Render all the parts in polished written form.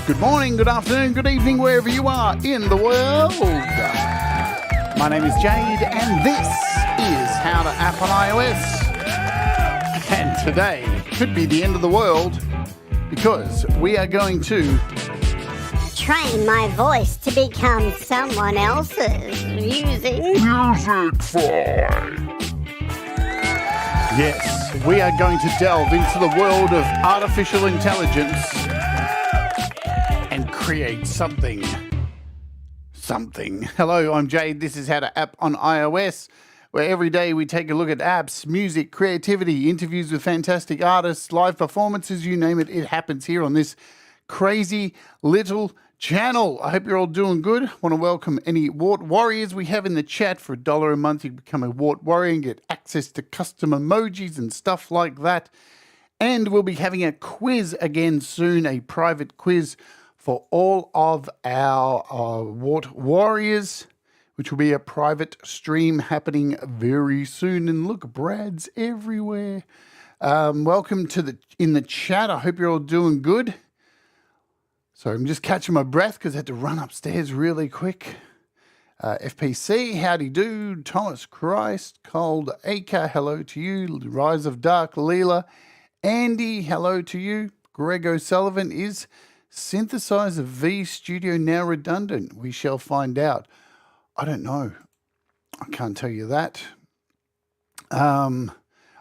Good morning, good afternoon, good evening, wherever you are in the world. My name is Jade, and this is How to App on iOS. And today could be the end of the world because we are going to train my voice to become someone else's using Musicfy. Yes, we are going to delve into the world of artificial intelligence and create something. Hello, I'm Jade. This is How to App on iOS, where every day we take a look at apps, music, creativity, interviews with fantastic artists, live performances, you name it, it happens here on this crazy little channel. I hope you're all doing good. I want to welcome any Wart Warriors we have in the chat. For $1 a month, you can become a Wart Warrior and get access to custom emojis and stuff like that. And we'll be having a quiz again soon, a private quiz for all of our Wart Warriors, which will be a private stream happening very soon. And look, Brad's everywhere. Welcome to in the chat. I hope you're all doing good. Sorry, I'm just catching my breath because I had to run upstairs really quick. FPC, howdy do. Thomas Christ, Cold Acre, hello to you. Rise of Dark Leela. Andy, hello to you. Greg O'Sullivan, is Synthesizer V Studio now redundant? We shall find out. I don't know. I can't tell you that. I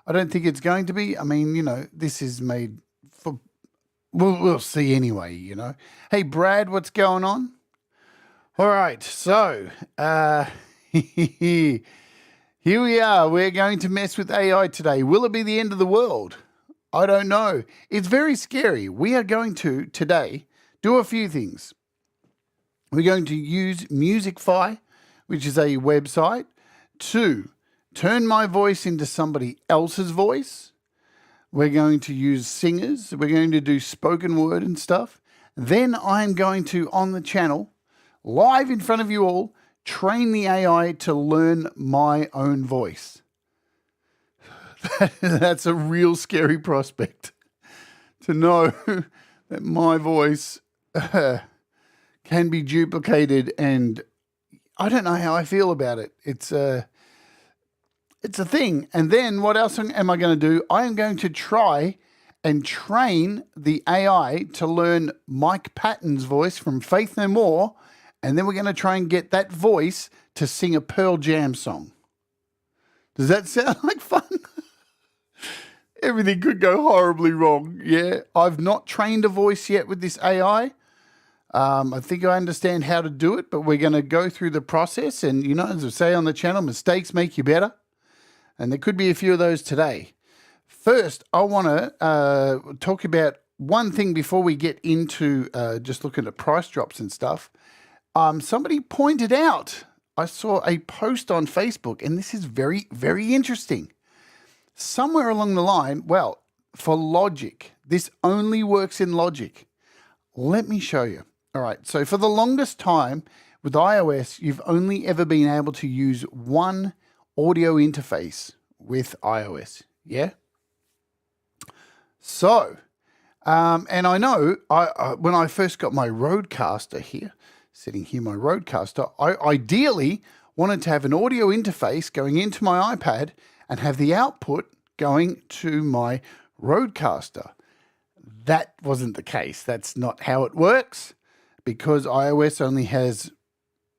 don't think it's going to be. I mean, you know, this is made for... We'll see anyway, you know. Hey, Brad, what's going on? All right, so here we are. We're going to mess with AI today. Will it be the end of the world? I don't know. It's very scary. We are going to, today, do a few things. We're going to use Musicfy, which is a website, to turn my voice into somebody else's voice. We're going to use singers. We're going to do spoken word and stuff. Then I'm going to, on the channel, live in front of you all, train the AI to learn my own voice. That's a real scary prospect, to know that my voice can be duplicated, and I don't know how I feel about it. It's a thing. And then what else am I going to do? I am going to try and train the AI to learn Mike Patton's voice from Faith No More, and then we're going to try and get that voice to sing a Pearl Jam song. Does that sound like fun? Everything could go horribly wrong. Yeah, I've not trained a voice yet with this AI. I think I understand how to do it, but we're going to go through the process. And, you know, as I say on the channel, mistakes make you better. And there could be a few of those today. First, I want to talk about one thing before we get into just looking at price drops and stuff. Somebody pointed out, I saw a post on Facebook, and this is very, very interesting. Somewhere along the line, well, for Logic, this only works in Logic. Let me show you. All right, so for the longest time with iOS, you've only ever been able to use one audio interface with iOS, yeah? So, and I know when I first got my Rodecaster here, sitting here, my Rodecaster, I ideally wanted to have an audio interface going into my iPad and have the output going to my Rodecaster. That wasn't the case. That's not how it works, because iOS only has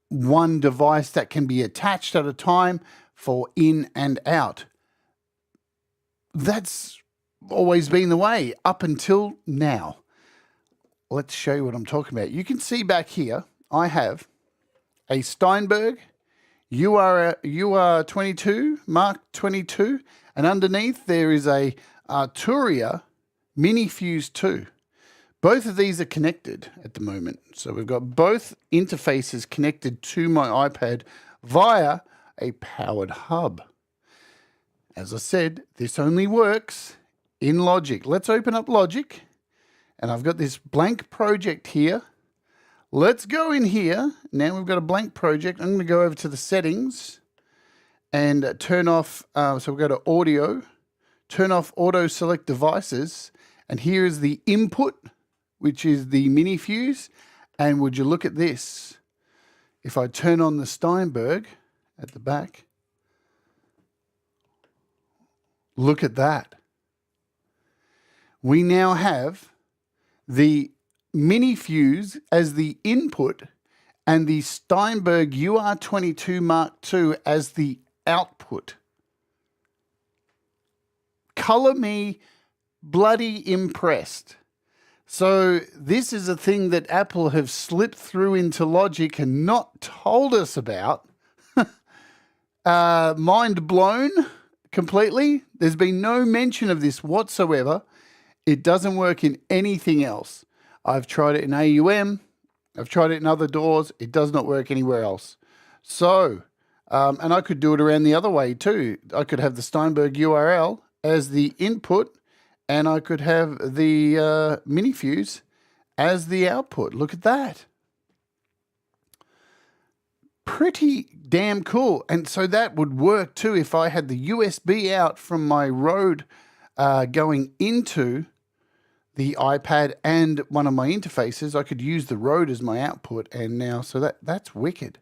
one device that can be attached at a time for in and out. That's always been the way up until now. Let's show you what I'm talking about. You can see back here, I have a Steinberg UR22, Mark 22, and underneath there is a Arturia Mini Fuse 2. Both of these are connected at the moment. So we've got both interfaces connected to my iPad via a powered hub. As I said, this only works in Logic. Let's open up Logic, and I've got this blank project here. Let's go in here. Now we've got a blank project. I'm going to go over to the settings, and turn off, so we'll go to audio, turn off auto select devices, and here is the input, which is the mini fuse. And would you look at this? If I turn on the Steinberg at the back, look at that. We now have the mini fuse as the input and the Steinberg UR22 Mark II as the output. Color me bloody impressed. So this is a thing that Apple have slipped through into Logic and not told us about. Mind blown completely. There's been no mention of this whatsoever. It doesn't work in anything else. I've tried it in AUM. I've tried it in other doors. It does not work anywhere else. So, and I could do it around the other way too. I could have the Steinberg URL as the input, and I could have the mini fuse as the output. Look at that. Pretty damn cool. And so that would work too if I had the USB out from my Rode going into the iPad and one of my interfaces. I could use the Rode as my output, and now, so that's wicked.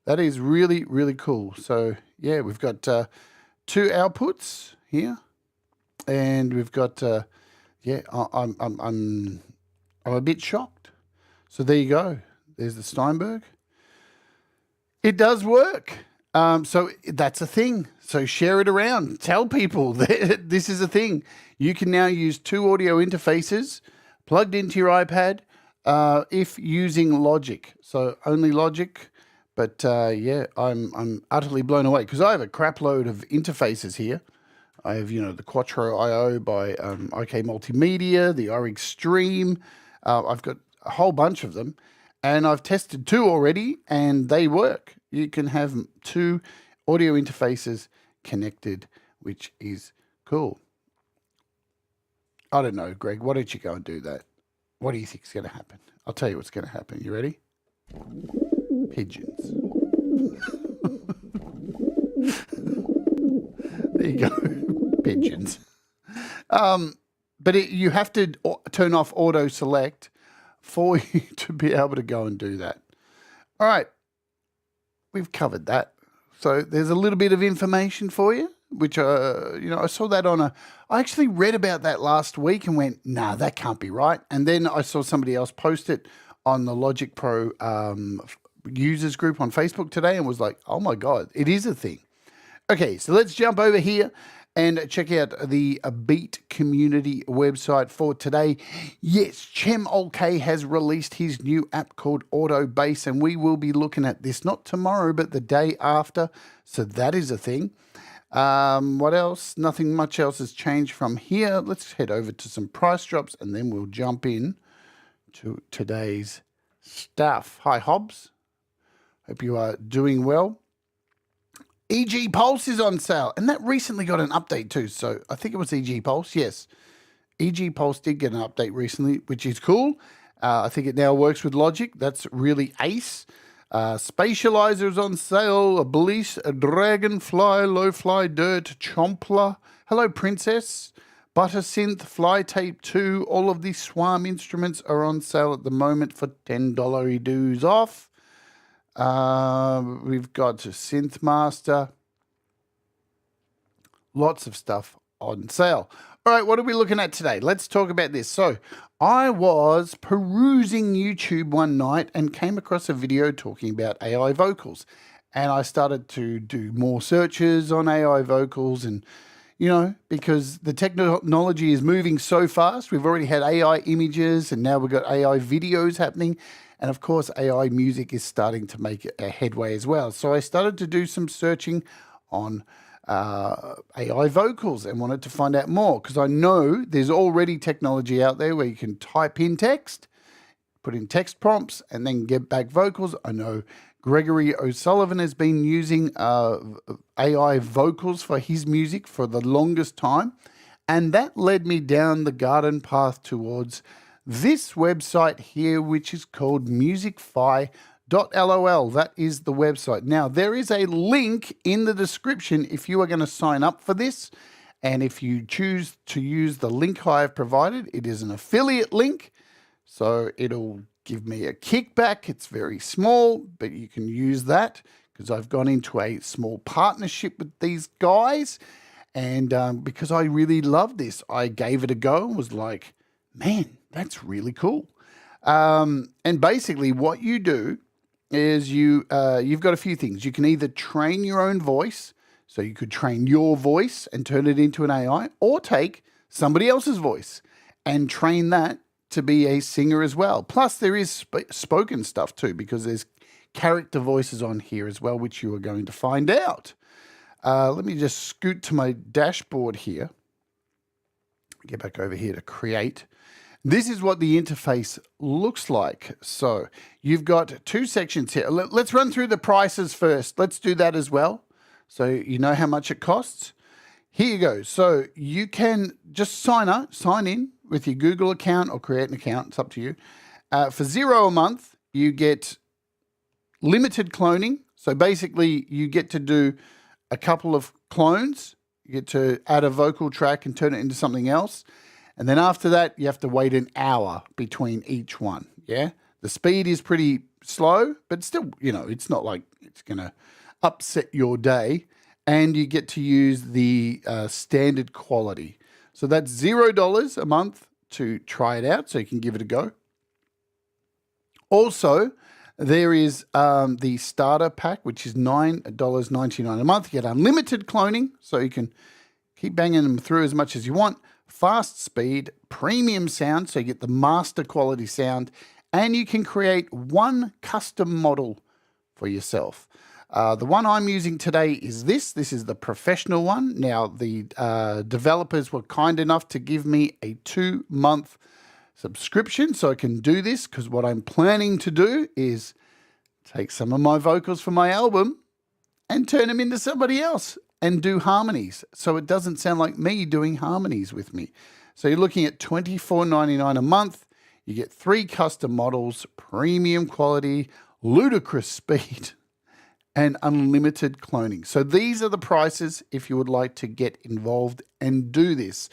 That is really, really cool. So yeah, we've got 2 outputs here, and we've got yeah, I'm a bit shocked. So there you go. There's the Steinberg. It does work. So that's a thing. So share it around. Tell people that this is a thing. You can now use 2 audio interfaces plugged into your iPad if using Logic. So only Logic. But yeah, I'm utterly blown away because I have a crap load of interfaces here. I have, the Quattro IO by IK Multimedia, the iRig Stream. I've got a whole bunch of them. And I've tested 2 already, and they work. You can have 2 audio interfaces connected, which is cool. I don't know, Greg. Why don't you go and do that? What do you think is going to happen? I'll tell you what's going to happen. You ready? Pigeons. There you go. Pigeons. But you have to turn off auto select for you to be able to go and do that. All right. We've covered that. So there's a little bit of information for you, which, I saw that I actually read about that last week and went, nah, that can't be right. And then I saw somebody else post it on the Logic Pro users group on Facebook today and was like, oh my God, it is a thing. Okay, so let's jump over here and check out the Beat community website for today. Yes, Chem OK has released his new app called Auto Bass, and we will be looking at this not tomorrow, but the day after. So that is a thing. What else? Nothing much else has changed from here. Let's head over to some price drops, and then we'll jump in to today's stuff. Hi, Hobbs. Hope you are doing well. EG Pulse is on sale, and that recently got an update too. So I think it was EG Pulse. Yes, EG Pulse did get an update recently, which is cool. I think it now works with Logic. That's really ace. Spatializer is on sale. A Bliss, a Dragonfly, Low Fly Dirt, Chompler. Hello, Princess. Butter Synth, Fly Tape 2. All of these Swarm instruments are on sale at the moment for $10 dues off. We've got Synth Master. Lots of stuff on sale. All right, what are we looking at today? Let's talk about this. So I was perusing YouTube one night and came across a video talking about AI vocals. And I started to do more searches on AI vocals and, because the technology is moving so fast. We've already had AI images and now we've got AI videos happening. And of course, AI music is starting to make a headway as well. So I started to do some searching on AI vocals and wanted to find out more because I know there's already technology out there where you can type in text, put in text prompts, and then get back vocals. I know Gregory O'Sullivan has been using AI vocals for his music for the longest time. And that led me down the garden path towards this website here, which is called musicfy.com. Lol, that is the website. Now, there is a link in the description if you are going to sign up for this. And if you choose to use the link I have provided, it is an affiliate link. So it'll give me a kickback. It's very small, but you can use that because I've gone into a small partnership with these guys. And because I really love this, I gave it a go and was like, man, that's really cool. And basically what you do is you've got a few things. You can either train your own voice, so you could train your voice and turn it into an AI, or take somebody else's voice and train that to be a singer as well. Plus there is spoken stuff too, because there's character voices on here as well, which you are going to find out. Let me just scoot to my dashboard here. Get back over here to create. This is what the interface looks like. So you've got two sections here. Let's run through the prices first. Let's do that as well, so you know how much it costs. Here you go. So you can just sign in with your Google account or create an account. It's up to you. For $0 a month, you get limited cloning. So basically you get to do a couple of clones. You get to add a vocal track and turn it into something else. And then after that, you have to wait an hour between each one. Yeah. The speed is pretty slow, but still, you know, it's not like it's going to upset your day. And you get to use the standard quality. So that's $0 a month to try it out, so you can give it a go. Also, there is the starter pack, which is $9.99 a month. You get unlimited cloning, so you can keep banging them through as much as you want. Fast speed, premium sound, so you get the master quality sound, and you can create one custom model for yourself. The one I'm using today is this. This is the professional one. Now, the developers were kind enough to give me a 2-month subscription, so I can do this, because what I'm planning to do is take some of my vocals from my album and turn them into somebody else and do harmonies, so it doesn't sound like me doing harmonies with me. So you're looking at $24.99 a month. You get 3 custom models, premium quality, ludicrous speed, and unlimited cloning. So these are the prices if you would like to get involved and do this.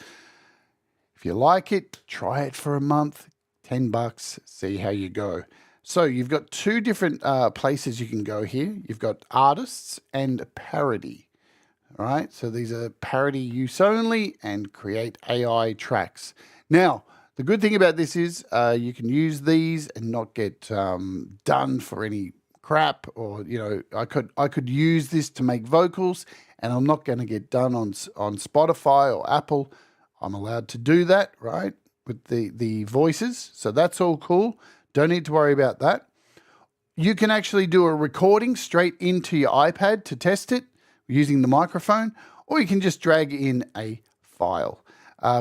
If you like it, try it for a month, $10, see how you go. So you've got 2 different places you can go here. You've got artists and parody. All right, so these are parody use only and create AI tracks. Now, the good thing about this is you can use these and not get done for any crap, or, you know, I could use this to make vocals and I'm not going to get done on Spotify or Apple. I'm allowed to do that, right, with the voices. So that's all cool. Don't need to worry about that. You can actually do a recording straight into your iPad to test it using the microphone, or you can just drag in a file.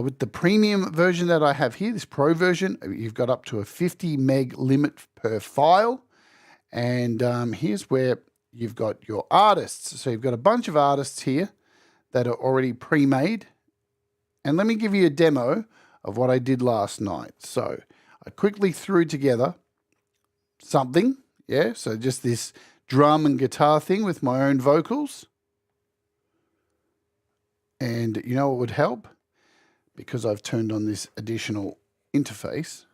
With the premium version that I have here, this pro version, you've got up to a 50 meg limit per file. And here's where you've got your artists. So you've got a bunch of artists here that are already pre-made. And let me give you a demo of what I did last night. So I quickly threw together something. Yeah, so just this drum and guitar thing with my own vocals. And you know what would help? Because I've turned on this additional interface.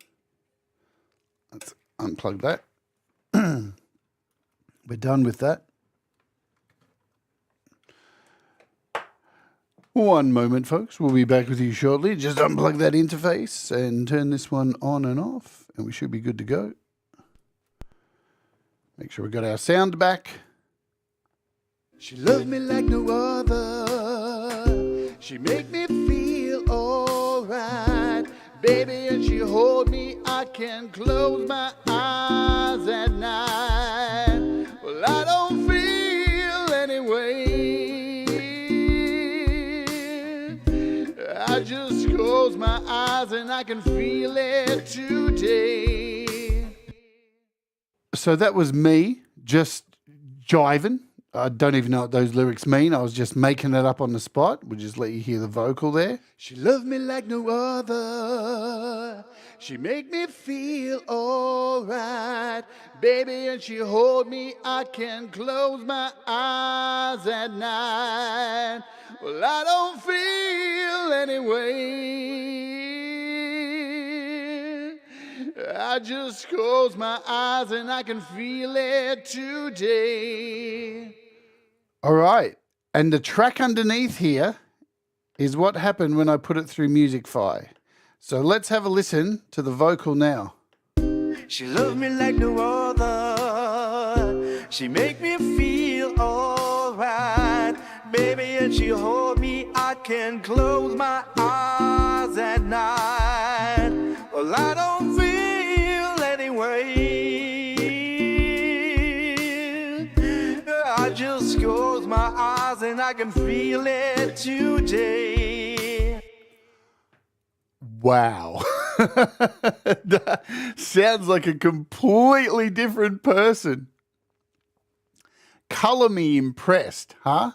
Let's unplug that. We're done with that. One moment, folks. We'll be back with you shortly. Just unplug that interface and turn this one on and off, and we should be good to go. Make sure we got our sound back. She loved me like no other. She make me feel alright, baby, and she hold me. I can close my eyes at night. Well, I don't feel any way. I just close my eyes and I can feel it today. So that was me just jiving I don't even know what those lyrics mean. I was just making it up on the spot. We'll just let you hear the vocal there. She loved me like no other. She make me feel all right. Baby, and she hold me. I can close my eyes at night. Well, I don't feel any way. I just close my eyes and I can feel it today. All right. And the track underneath here is what happened when I put it through Musicfy. So let's have a listen to the vocal now. She loved me like no other. She make me feel alright. Baby, and she hold me. I can close my eyes at night. Well, I don't feel any way. I just close my eyes and I can feel it today. Wow. That sounds like a completely different person. Color me impressed, huh?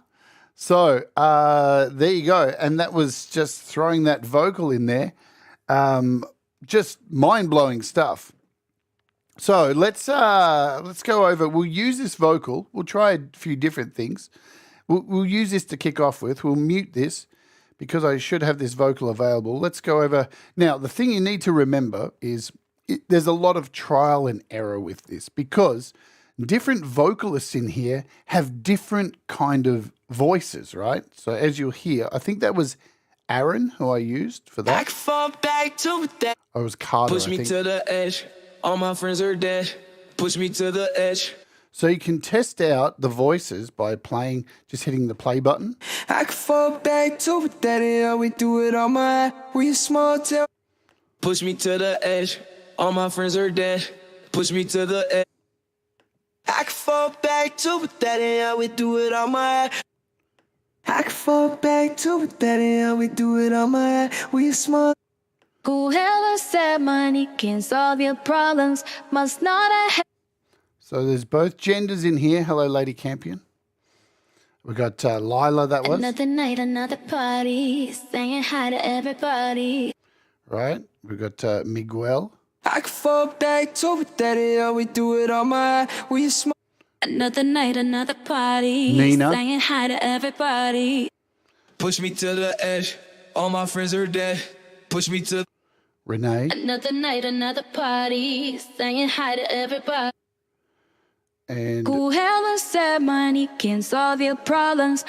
So there you go. And that was just throwing that vocal in there. Just mind-blowing stuff. So let's go over. We'll use this vocal. We'll try a few different things. We'll use this to kick off with. We'll mute this because I should have this vocal available. Let's go over. Now, the thing you need to remember is there's a lot of trial and error with this because different vocalists in here have different kind of voices, right? So as you'll hear, I think that was Aaron who I used for that. I was Carter, Push me to the edge. All my friends are dead. Push me to the edge. So you can test out the voices by playing, just hitting the play button. I can fall back to it, daddy. How we do it on my we a small town. Push me to the edge. All my friends are dead. Push me to the edge. I can fall back to it, daddy. How we do it on my I can fall back to it, daddy. How we do it on my we a small. Whoever said money can solve your problems must not have. So there's both genders in here. Hello, Lady Campion. We got Lila, that was. Another night, another party, saying hi to everybody. Right. We got Miguel. I can fall back to it, daddy. How we do it on my we a small. Another night, another party, Nina. saying hi to everybody. Push me to the edge. All my friends are dead. Push me to. Renee. Another night, another party, saying hi to everybody. And Whoever said money can solve your problems.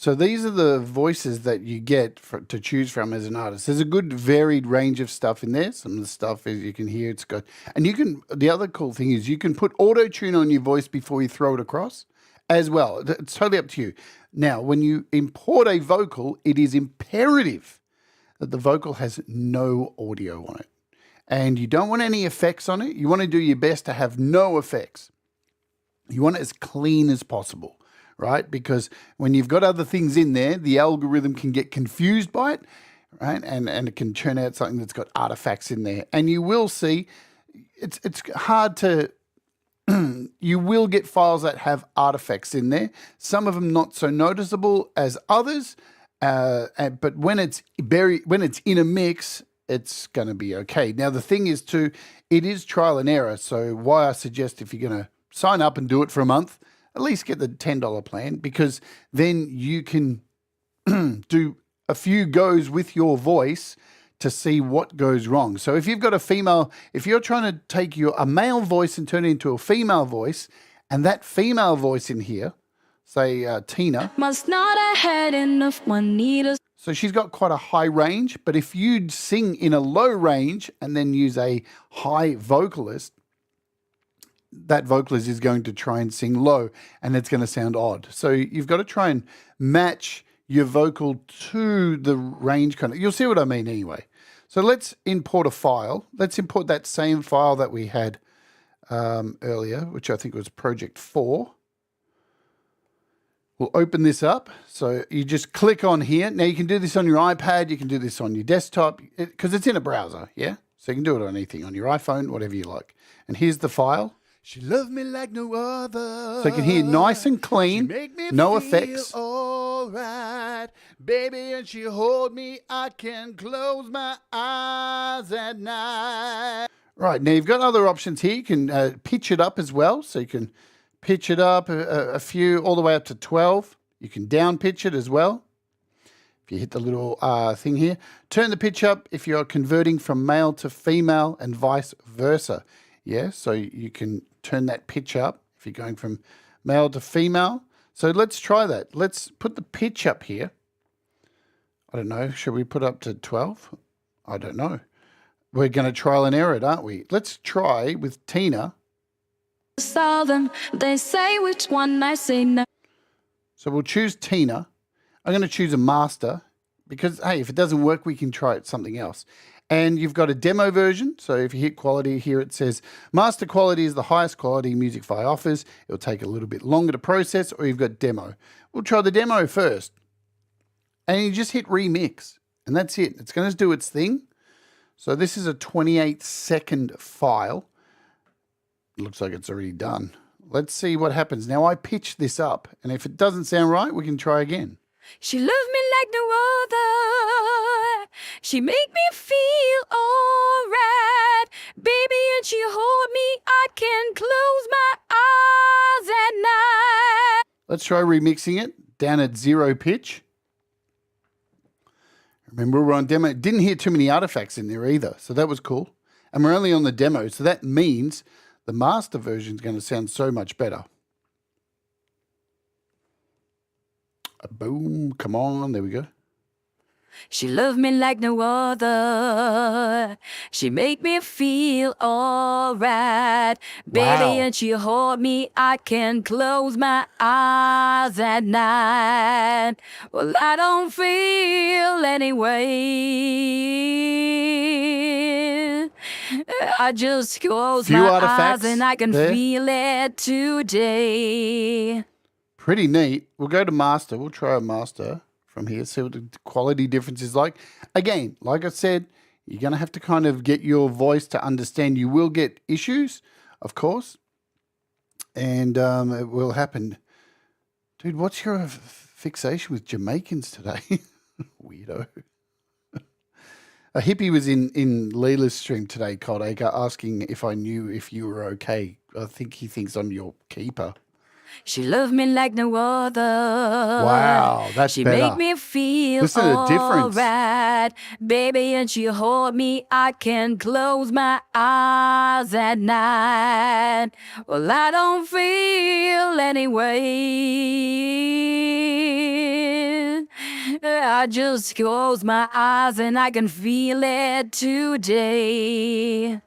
so these are the voices that you get to choose from as an artist. There's a good varied range of stuff in there. Some of the stuff is you can hear it's got, and you can, the other cool thing is you can put auto-tune on your voice before you throw it across as well. It's totally up to you. Now, when you import a vocal, it is imperative that the vocal has no audio on it. And you don't want any effects on it. You want to do your best to have no effects. You want it as clean as possible, right? Because when you've got other things in there, the algorithm can get confused by it, right? And it can churn out something that's got artifacts in there. And you will see, it's hard to, you will get files that have artifacts in there. Some of them not so noticeable as others. But when it's in a mix, it's going to be okay. Now, the thing is too, it is trial and error. So why I suggest if you're going to sign up and do it for a month, at least get the $10 plan, because then you can do a few goes with your voice to see what goes wrong. So if you've got if you're trying to take a male voice and turn it into a female voice, and that female voice in here, say Tina. Must not have had enough money to. So she's got quite a high range, but if you sing in a low range and then use a high vocalist, that vocalist is going to try and sing low and it's going to sound odd. So you've got to try and match your vocal to the range kind of. You'll see what I mean anyway. So let's import a file. Let's import that same file that we had earlier, which I think was Project 4. We'll open this up. So you just click on here. Now you can do this on your iPad. You can do this on your desktop because it's in a browser, yeah? So you can do it on anything, on your iPhone, whatever you like. And here's the file. She loved me like no other. So you can hear nice and She clean, make me no feel effects. all right, baby, and she hold me. I can close my eyes at night. Right, now you've got other options here. You can pitch it up as well. So you can pitch it up a few, all the way up to 12. You can down pitch it as well. If you hit the little thing here. Turn the pitch up if you're converting from male to female and vice versa. Yeah, so you can turn that pitch up if you're going from male to female. So let's try that. Let's put the pitch up here. I don't know. Should we put up to 12? I don't know. We're going to trial and error it, aren't we? Let's try with Tina. Saw them, they say which one I say no. So we'll choose Tina. I'm going to choose a master because, hey, if it doesn't work, we can try it something else. And you've got a demo version. So if you hit quality here, it says master quality is the highest quality Musicfy offers. It'll take a little bit longer to process, or you've got demo. We'll try the demo first. And you just hit remix, and that's it. It's going to do its thing. So this is a 28-second file. It looks like it's already done. Let's see what happens. Now I pitched this up, and if it doesn't sound right, we can try again. She loved me like no other. She make me feel alright, baby, and she hold me. I can close my eyes at night. Let's try remixing it down at 0 pitch. Remember, we're on demo. Didn't hear too many artifacts in there either, so that was cool. And we're only on the demo, so that means the master version is going to sound so much better. Boom, come on, there we go. She loved me like no other. She make me feel alright, baby, Wow. and she hold me. I can close my eyes at night. Well, I don't feel anyway. I just close Few my artifacts eyes and I can there. feel it today. Pretty neat. We'll go to master. We'll try a master from here, see what the quality difference is like. Again, like I said, you're going to have to kind of get your voice to understand. You will get issues, of course, and it will happen. Dude, what's your fixation with Jamaicans today? Weirdo. A hippie was in Leela's stream today, Cold Acre, asking if I knew if you were okay. I think he thinks I'm your keeper. She loved me like no other. Wow, that's she better. make me feel Listen to the difference. alright, baby, and she hold me. I can close my eyes at night. Well, I don't feel anyway. I just close my eyes and I can feel it today.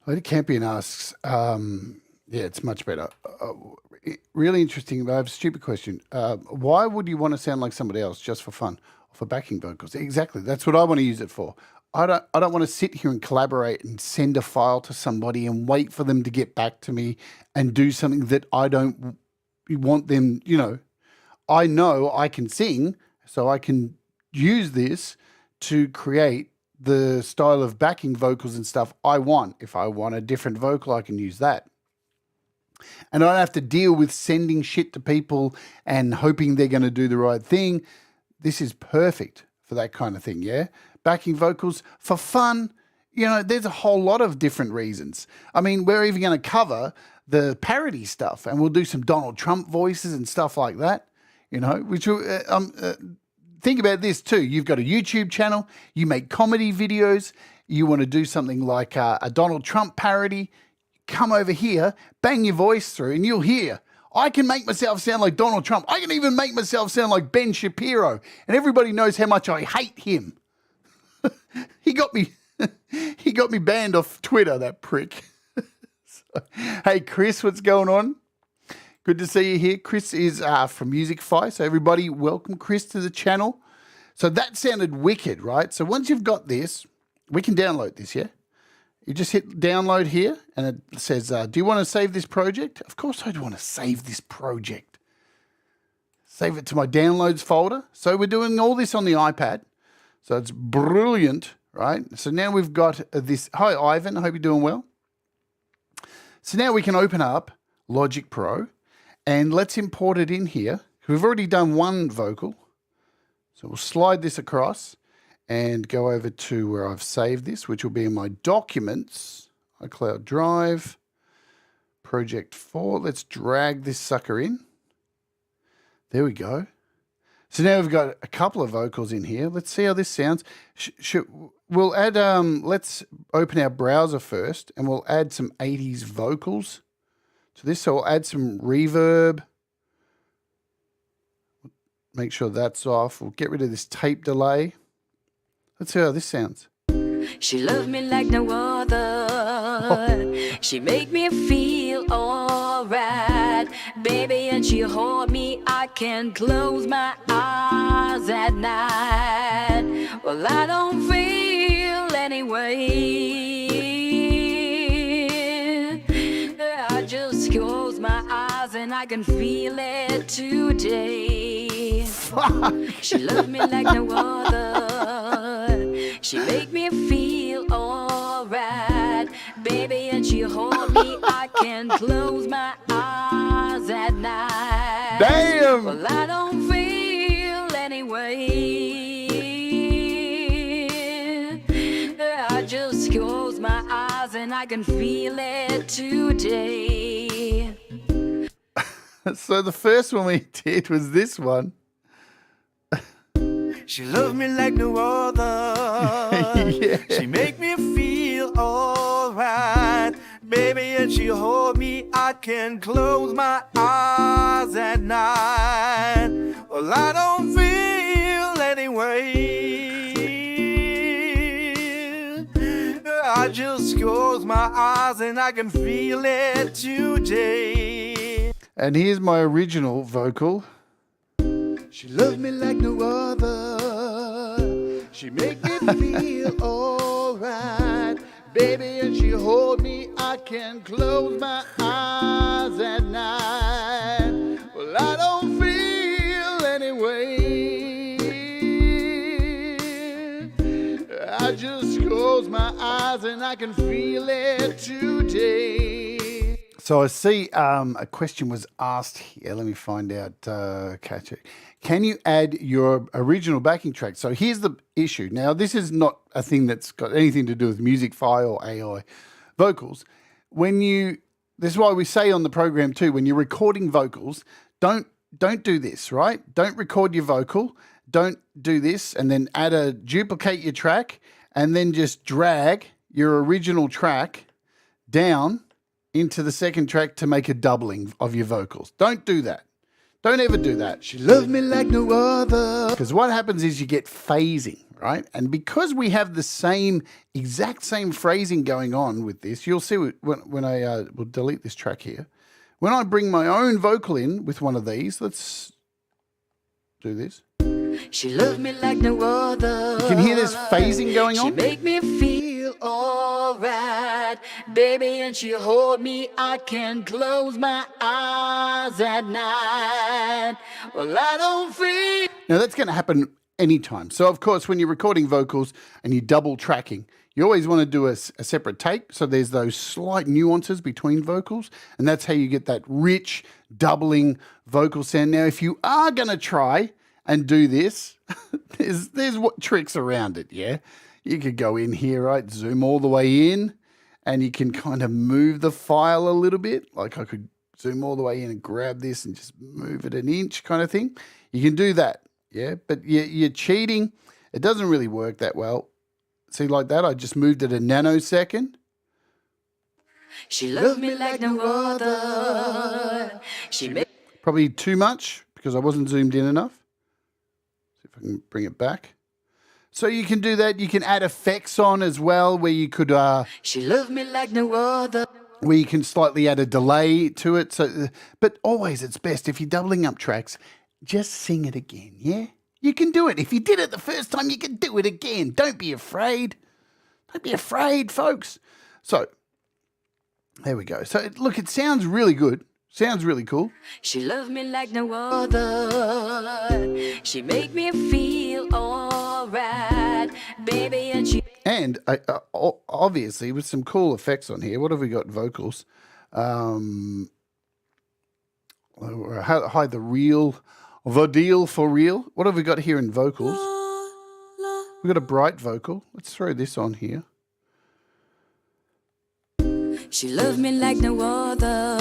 Lady Campion asks, yeah, it's much better. Really interesting. I have a stupid question. Why would you want to sound like somebody else just for fun or for backing vocals? Exactly. That's what I want to use it for. I don't want to sit here and collaborate and send a file to somebody and wait for them to get back to me and do something that I don't want them, you know. I know I can sing, so I can use this to create the style of backing vocals and stuff I want. If I want a different vocal, I can use that. And I don't have to deal with sending shit to people and hoping they're going to do the right thing. This is perfect for that kind of thing, yeah? Backing vocals for fun, you know, there's a whole lot of different reasons. I mean, we're even going to cover the parody stuff, and we'll do some Donald Trump voices and stuff like that, you know, which think about this too. You've got a YouTube channel, you make comedy videos, you want to do something like a Donald Trump parody. Come over here, bang your voice through, and you'll hear, I can make myself sound like Donald Trump. I can even make myself sound like Ben Shapiro. And everybody knows how much I hate him. He got me banned off Twitter, that prick. So, hey, Chris, what's going on? Good to see you here. Chris is from Musicfy. So everybody, welcome Chris to the channel. So that sounded wicked, right? So once you've got this, we can download this, yeah? You just hit download here, and it says, do you want to save this project? Of course I'd want to save this project. Save it to my downloads folder. So we're doing all this on the iPad. So it's brilliant, right? So now we've got this. Hi, Ivan. I hope you're doing well. So now we can open up Logic Pro and let's import it in here. We've already done one vocal. So we'll slide this across and go over to where I've saved this, which will be in my documents, iCloud Drive, Project 4. Let's drag this sucker in. There we go. So now we've got a couple of vocals in here. Let's see how this sounds. We'll add, let's open our browser first and we'll add some 80s vocals to this. So we'll add some reverb. Make sure that's off. We'll get rid of this tape delay. Let's see how this sounds. She loved me like no other. She make me feel alright, baby, and she hold me. I can close my eyes at night. Well, I don't feel anyway. I just close my eyes and I can feel it today. She loved me like no other. She make me feel alright, baby, and she hold me. I can close my eyes at night. Damn! Well, I don't feel anyway. I just close my eyes and I can feel it today. So the first one we did was this one. She loved me like no other. Yeah. She make me feel alright, baby, and she hold me. I can close my eyes at night. Well, I don't feel anyway. I just close my eyes and I can feel it today. And here's my original vocal. She loved me like no other. She make me feel alright, baby, and she hold me. I can close my eyes at night. Well, I don't feel anyway. I just close my eyes and I can feel it today. So I see a question was asked here. Let me find out, catch it. Can you add your original backing track? So here's the issue. Now, this is not a thing that's got anything to do with Musicfy or AI vocals. This is why we say on the program too, when you're recording vocals, don't do this, right? Don't record your vocal. Don't do this and then duplicate your track and then just drag your original track down into the second track to make a doubling of your vocals. Don't do that. Don't ever do that. She loved me like no other. Because what happens is you get phasing, right? And because we have the exact same phrasing going on with this, you'll see when I will delete this track here. When I bring my own vocal in with one of these, let's do this. She loved me like no other. You can hear this phasing going on. She make me feel alright, baby, and she hold me. I can close my eyes at night. Well, I don't feel. Now that's going to happen anytime. So of course, when you're recording vocals and you're double tracking, you always want to do a separate take. So there's those slight nuances between vocals, and that's how you get that rich doubling vocal sound. Now, if you are going to try and do this, there's what tricks around it, yeah? You could go in here, right, zoom all the way in, and you can kind of move the file a little bit. Like I could zoom all the way in and grab this and just move it an inch kind of thing. You can do that, yeah? But you're cheating. It doesn't really work that well. See, like that, I just moved it a nanosecond. She loved me like no other. She made Probably too much because I wasn't zoomed in enough. See if I can bring it back. So you can do that. You can add effects on as well, where you could She loved me like no other. where you can slightly add a delay to it. So, but always it's best if you're doubling up tracks, just sing it again, yeah? You can do it. If you did it the first time, you can do it again. Don't be afraid. Don't be afraid, folks. So there we go. So look, it sounds really good. Sounds really cool. She loved me like no other. She make me feel alright, baby, and she. And obviously with some cool effects on here. What have we got? Vocals. Hide the deal for real. What have we got here in vocals? We've got a bright vocal. Let's throw this on here. She loved me like no other.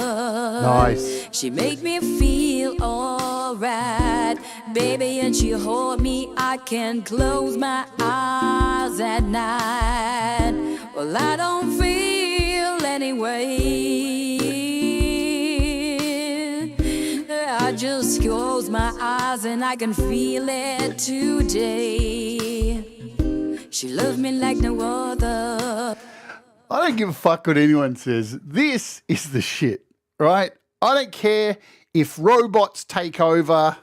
Nice. She made me feel alright, baby, and she hold me. I can close my eyes at night. Well, I don't feel anyway. I just close my eyes and I can feel it today. She loved me like no other. I don't give a fuck what anyone says. This is the shit, right? I don't care if robots take over,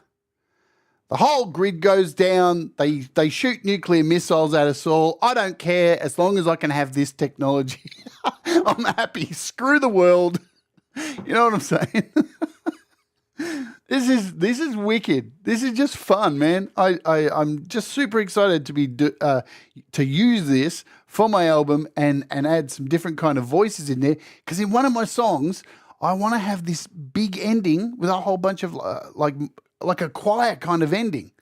the whole grid goes down, they shoot nuclear missiles at us all. I don't care as long as I can have this technology. I'm happy. Screw the world. You know what I'm saying? This is wicked. This is just fun, man. I'm just super excited to use this for my album and add some different kind of voices in there. Because in one of my songs, I want to have this big ending with a whole bunch of like a choir kind of ending.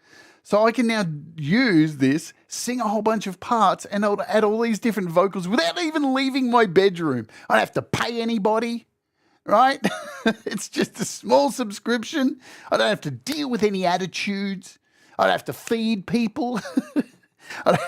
So I can now use this, sing a whole bunch of parts, and I'll add all these different vocals without even leaving my bedroom. I don't have to pay anybody. Right? It's just a small subscription. I don't have to deal with any attitudes. I don't have to feed people. I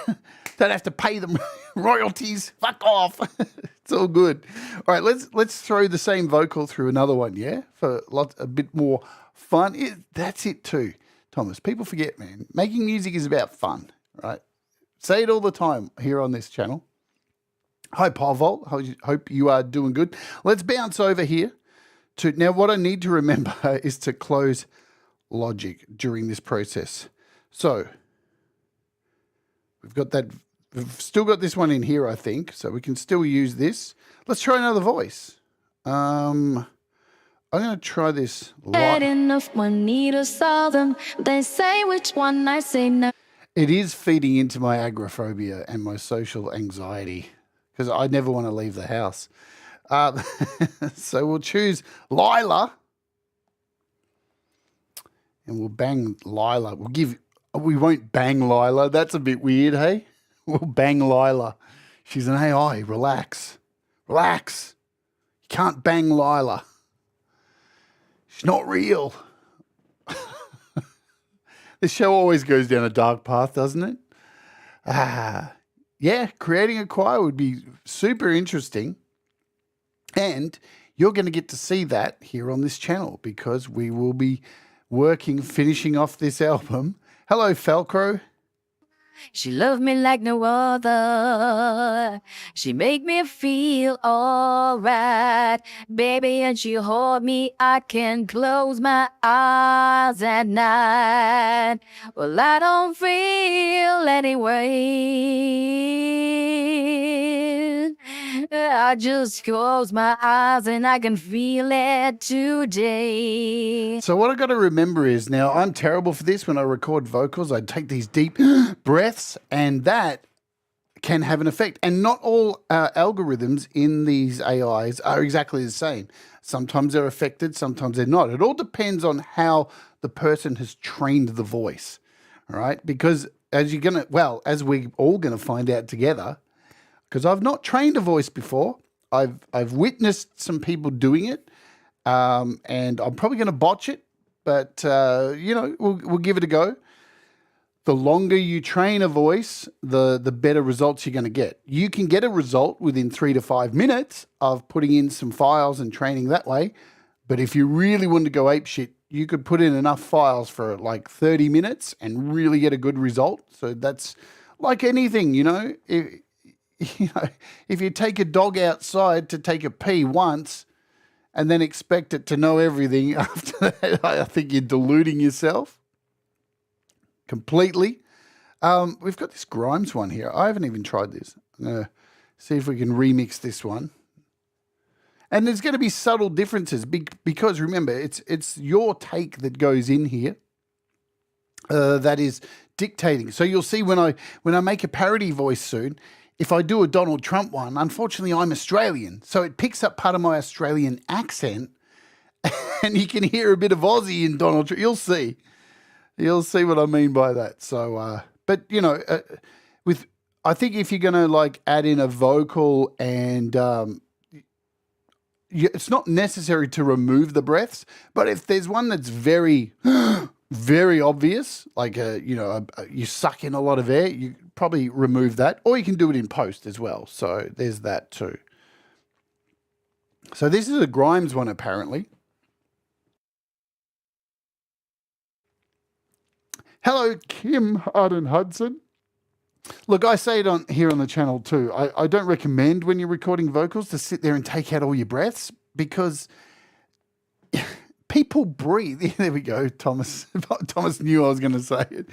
don't have to pay them royalties. Fuck off. It's all good. All right, let's throw the same vocal through another one, yeah? For a bit more fun. That's it too, Thomas. People forget, man. Making music is about fun, right? Say it all the time here on this channel. Hi, Paul. Hope you are doing good. Let's bounce over here to now. What I need to remember is to close Logic during this process. So we've got that. We've still got this one in here, I think, so we can still use this. Let's try another voice. I'm going to try this. Had enough money to sell them. They say which one, I say no. It is feeding into my agoraphobia and my social anxiety, because I never want to leave the house. So we'll choose Lila. And we'll bang Lila. We won't bang Lila. That's a bit weird, hey? We'll bang Lila. She's an AI. Relax. Relax. You can't bang Lila. She's not real. This show always goes down a dark path, doesn't it? Yeah, creating a choir would be super interesting. And you're going to get to see that here on this channel because we will be finishing off this album. Hello, Falcro. She loved me like no other. She make me feel alright, baby, and she hold me. I can close my eyes at night. Well, I don't feel anyway. I just close my eyes and I can feel it today. So what I got to remember is, now I'm terrible for this when I record vocals. I take these deep breaths and that can have an effect. And not all algorithms in these AIs are exactly the same. Sometimes they're affected, sometimes they're not. It all depends on how the person has trained the voice, all right? Because as we're all going to find out together, because I've not trained a voice before. I've witnessed some people doing it, and I'm probably going to botch it, but we'll give it a go. The longer you train a voice, the better results you're going to get. You can get a result within 3 to 5 minutes of putting in some files and training that way. But if you really want to go apeshit, you could put in enough files for like 30 minutes and really get a good result. So that's like anything, if you take a dog outside to take a pee once and then expect it to know everything after that, I think you're deluding yourself completely. We've got this Grimes one here. I haven't even tried this. I'm going to see if we can remix this one. And there's going to be subtle differences because remember, it's your take that goes in here that is dictating. So you'll see when I make a parody voice soon, if I do a Donald Trump one, unfortunately I'm Australian, so it picks up part of my Australian accent, and you can hear a bit of Aussie in Donald Trump. You'll see what I mean by that. So, but you know, I think if you're gonna like add in a vocal and it's not necessary to remove the breaths, but if there's one that's very, very obvious, like you suck in a lot of air, you probably remove that, or you can do it in post as well. So there's that too. So this is a Grimes one apparently. Hello, Kim Arden Hudson. Look, I say it here on the channel too. I don't recommend when you're recording vocals to sit there and take out all your breaths, because people breathe. There we go, Thomas. Thomas knew I was going to say it.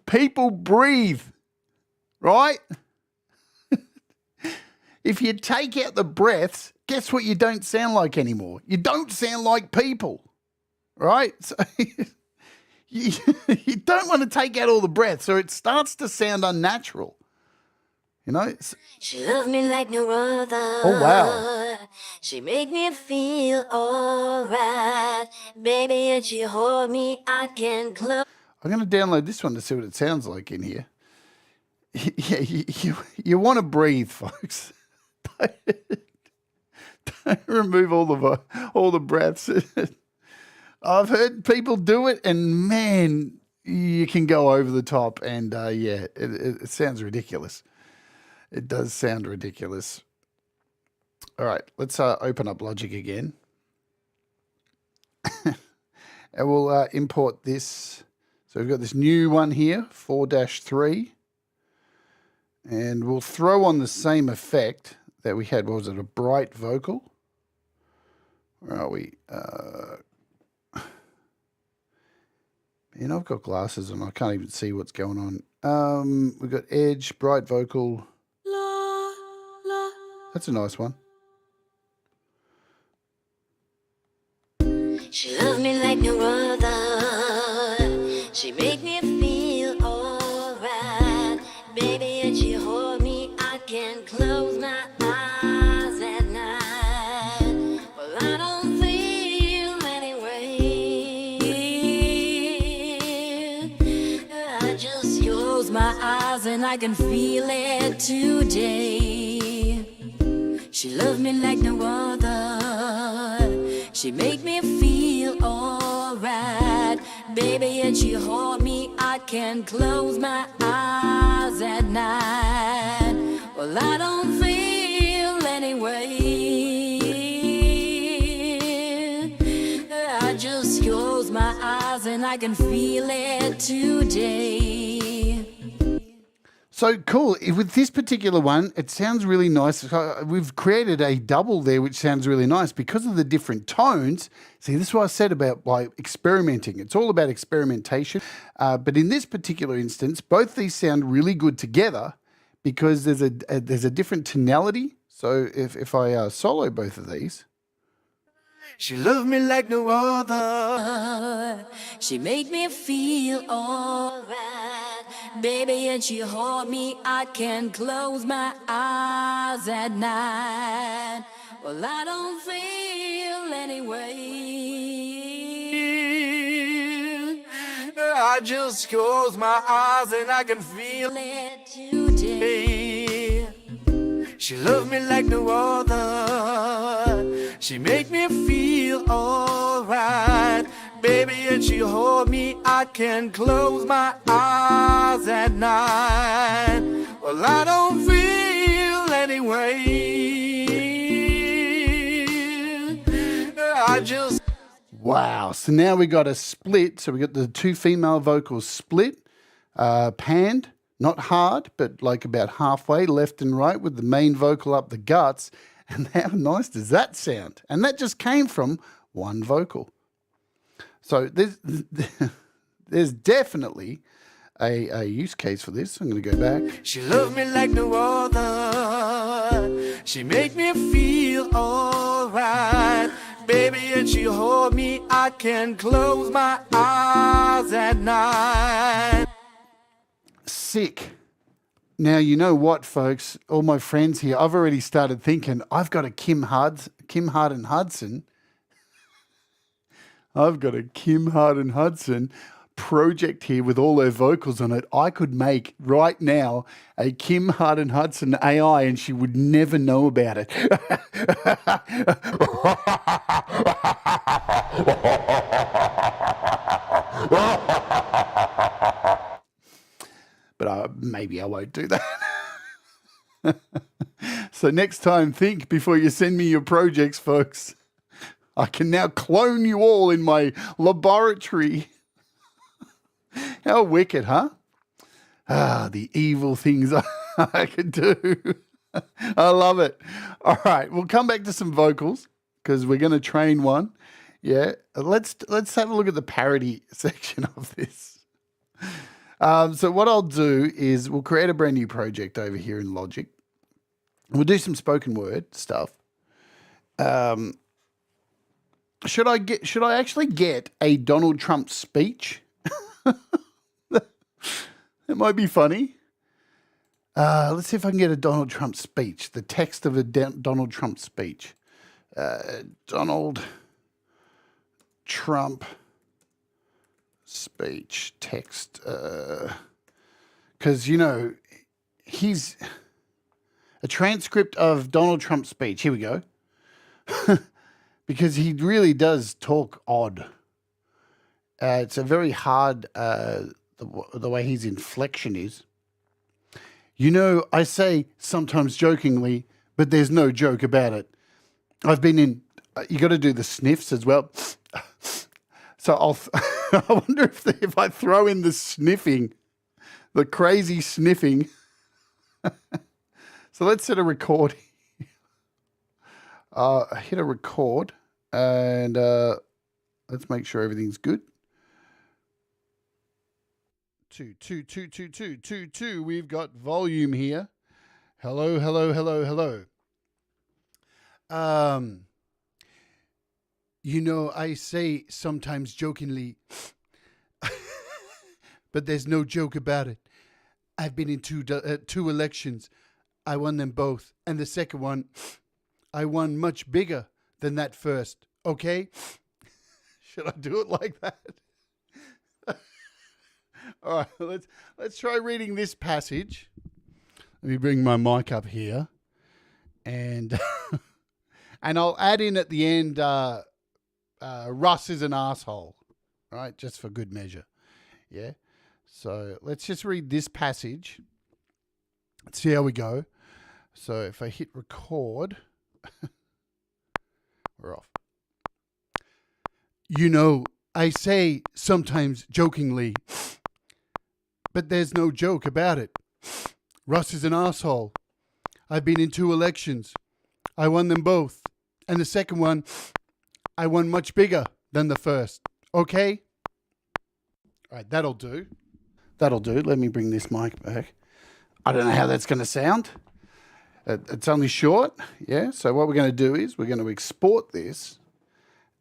People breathe, right? If you take out the breaths, guess what you don't sound like anymore? You don't sound like people, right? So you don't want to take out all the breaths, or it starts to sound unnatural. You know? She loved me like no other. Oh, wow. She made me feel alright. Baby, and she hold me, I can close. I'm going to download this one to see what it sounds like in here. Yeah, you want to breathe, folks. Don't remove all the breaths. I've heard people do it, and man, you can go over the top, and it sounds ridiculous. It does sound ridiculous. All right, let's open up Logic again. And we'll import this. So we've got this new one here, 4-3. And we'll throw on the same effect that we had. What was it, a bright vocal? Where are we? And I've got glasses and I can't even see what's going on. We've got edge, bright vocal. That's a nice one. She loved me like no other. She made me feel alright. Baby, and she hold me, I can close my eyes at night. Well, I don't feel any way. I just close my eyes and I can feel it today. She loved me like no other. She made me feel alright. Baby, and she hold me, I can close my eyes at night. Well, I don't feel any way. I just close my eyes and I can feel it today. So cool. With this particular one, it sounds really nice. We've created a double there, which sounds really nice because of the different tones. See, this is what I said about like experimenting. It's all about experimentation. But in this particular instance, both these sound really good together because there's a different tonality. So if I solo both of these. She loved me like no other. She made me feel alright. Baby, and she hold me, I can close my eyes at night. Well, I don't feel any way. I just close my eyes and I can feel it today. She loved me like no other. She made me feel alright. Baby, and she hold me, I can close my eyes at night. Well, I don't feel any way. I just... Wow. So now we got a split. So we got the two female vocals split, panned, not hard, but like about halfway left and right with the main vocal up the guts. And how nice does that sound? And that just came from one vocal. So there's definitely a use case for this. I'm going to go back. She loved me like no other. She made me feel alright. Baby, and she hold me, I can close my eyes at night. Sick. Now, you know what, folks? All my friends here, I've already started thinking, I've got a Kim Harden Hudson. I've got a Kim Harden Hudson project here with all her vocals on it. I could make right now a Kim Harden Hudson AI and she would never know about it. But maybe I won't do that. So next time, think before you send me your projects, folks. I can now clone you all in my laboratory. How wicked, huh? The evil things I could do. I love it. All right, we'll come back to some vocals because we're going to train one. Yeah, let's have a look at the parody section of this. So what I'll do is we'll create a brand new project over here in Logic. We'll do some spoken word stuff. Should I actually get a Donald Trump speech? It might be funny. Let's see if I can get a Donald Trump speech. The text of a Donald Trump speech. Donald Trump speech text. Because, you know, he's a transcript of Donald Trump's speech. Here we go. Because he really does talk odd. It's a very hard, the way his inflection is. You know, I say sometimes jokingly, but there's no joke about it. I've been in, you got to do the sniffs as well. So I wonder if I throw in the sniffing, the crazy sniffing. So let's set a record. Hit a record and let's make sure everything's good. 2, 2, 2, 2, 2, 2, 2. We've got volume here. Hello, hello, hello, hello. You know, I say sometimes jokingly, but there's no joke about it. I've been in two elections. I won them both. And the second one, I won much bigger than that first. Okay? Should I do it like that? All right, let's try reading this passage. Let me bring my mic up here. And and I'll add in at the end, Russ is an asshole. Right? Just for good measure. Yeah? So let's just read this passage. Let's see how we go. So if I hit record, we're off. You know, I say sometimes jokingly, but there's no joke about it. Russ is an asshole. I've been in 2 elections. I won them both. And the second one, I won much bigger than the first. Okay? All right, that'll do. That'll do. Let me bring this mic back. I don't know how that's going to sound. It's only short. Yeah, so what we're going to do is we're going to export this.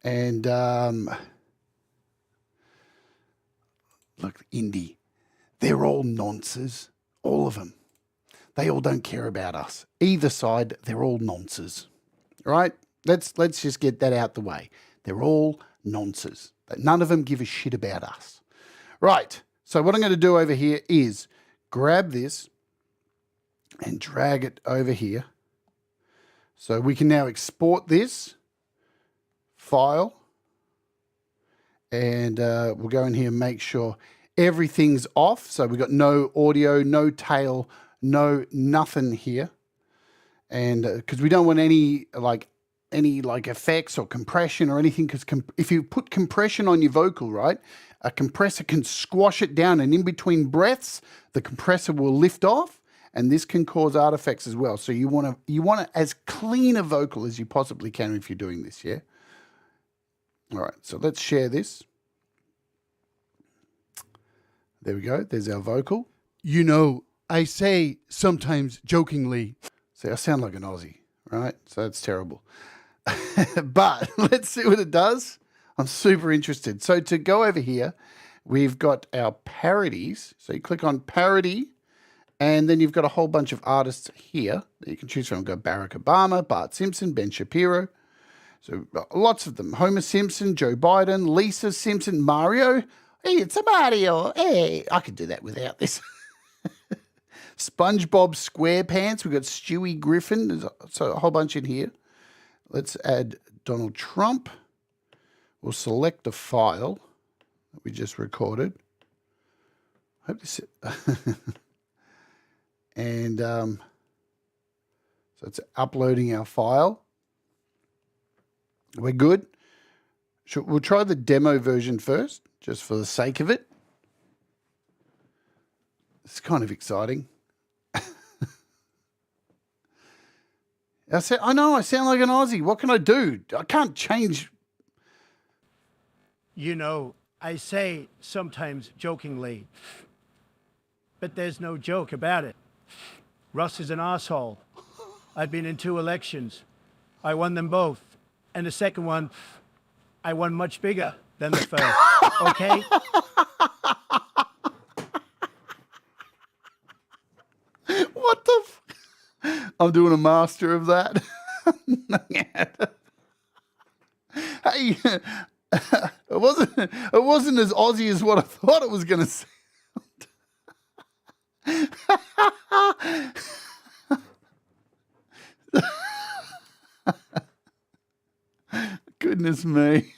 And look, Indy. They're all nonces, all of them. They all don't care about us. Either side, they're all nonces. All right? Let's just get that out the way. They're all nonces. None of them give a shit about us. Right. So what I'm going to do over here is grab this and drag it over here. So we can now export this file. And we'll go in here and make sure everything's off. So we've got no audio, no tail, no nothing here. And because we don't want any effects or compression or anything, because if you put compression on your vocal, right, a compressor can squash it down, and in between breaths, the compressor will lift off, and this can cause artifacts as well. So you want as clean a vocal as you possibly can if you're doing this, yeah? All right, so let's share this. There we go. There's our vocal. You know, I say sometimes jokingly. See, I sound like an Aussie, right? So that's terrible. But let's see what it does. I'm super interested. So to go over here, we've got our parodies. So you click on parody And then you've got a whole bunch of artists here that you can choose from. Go Barack Obama, Bart Simpson, Ben Shapiro. So lots of them. Homer Simpson, Joe Biden, Lisa Simpson, Mario. Hey, it's a Mario. Hey, I could do that without this. SpongeBob SquarePants. We've got Stewie Griffin. There's a whole bunch in here. Let's add Donald Trump. We'll select the file that we just recorded. Hope this. And so it's uploading our file. We're good. We'll try the demo version first, just for the sake of it. It's kind of exciting. I know, I sound like an Aussie. What can I do? I can't change. You know, I say sometimes jokingly, but there's no joke about it. Russ is an asshole. I've been in 2 elections. I won them both. And the second one, I won much bigger than the first. Okay? What the I'm doing a master of that. Hey, it wasn't as Aussie as what I thought it was going to sound. Goodness me.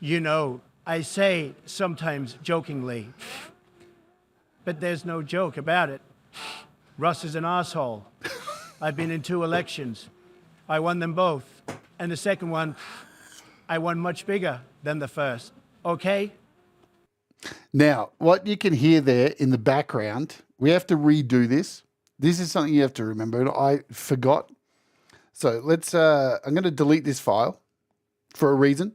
You know, I say sometimes jokingly, but there's no joke about it. Russ is an asshole. I've been in 2 elections. I won them both. And the second one, I won much bigger than the first. Okay? Now, what you can hear there in the background, we have to redo this. This is something you have to remember, and I forgot. So let's, I'm going to delete this file for a reason.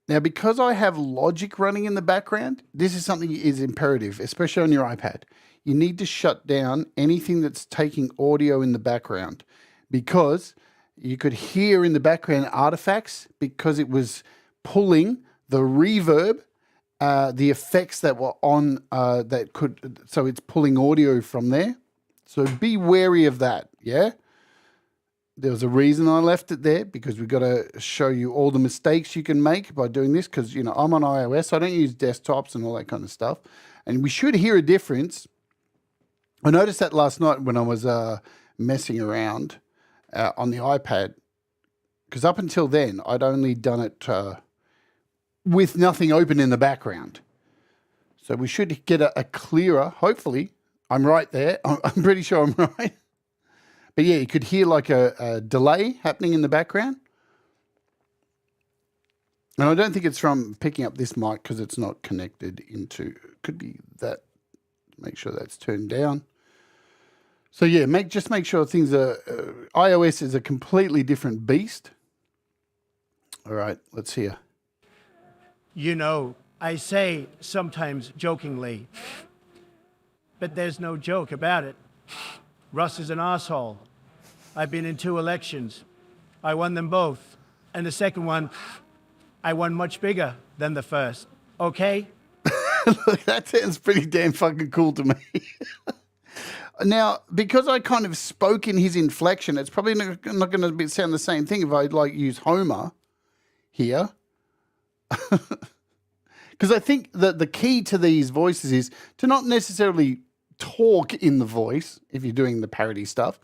Now, because I have Logic running in the background, this is something that is imperative, especially on your iPad. You need to shut down anything that's taking audio in the background, because you could hear in the background artifacts because it was pulling the reverb, the effects that were on so it's pulling audio from there. So be wary of that, yeah? There was a reason I left it there, because we've got to show you all the mistakes you can make by doing this, because, you know, I'm on iOS. I don't use desktops and all that kind of stuff. And we should hear a difference. I noticed that last night when I was messing around on the iPad, because up until then, I'd only done it with nothing open in the background. So we should get a clearer, hopefully. I'm right there. I'm pretty sure I'm right. But yeah, you could hear like a delay happening in the background. And I don't think it's from picking up this mic, because it's not connected into, could be that. Make sure that's turned down. So yeah, just make sure things are, iOS is a completely different beast. All right, let's hear. You know, I say sometimes jokingly, but there's no joke about it. Russ is an asshole. I've been in 2 elections. I won them both. And the second one, I won much bigger than the first. Okay? Look, that sounds pretty damn fucking cool to me. Now, because I kind of spoke in his inflection, it's probably not going to sound the same thing if I use Homer here. Because I think that the key to these voices is to not necessarily talk in the voice if you're doing the parody stuff,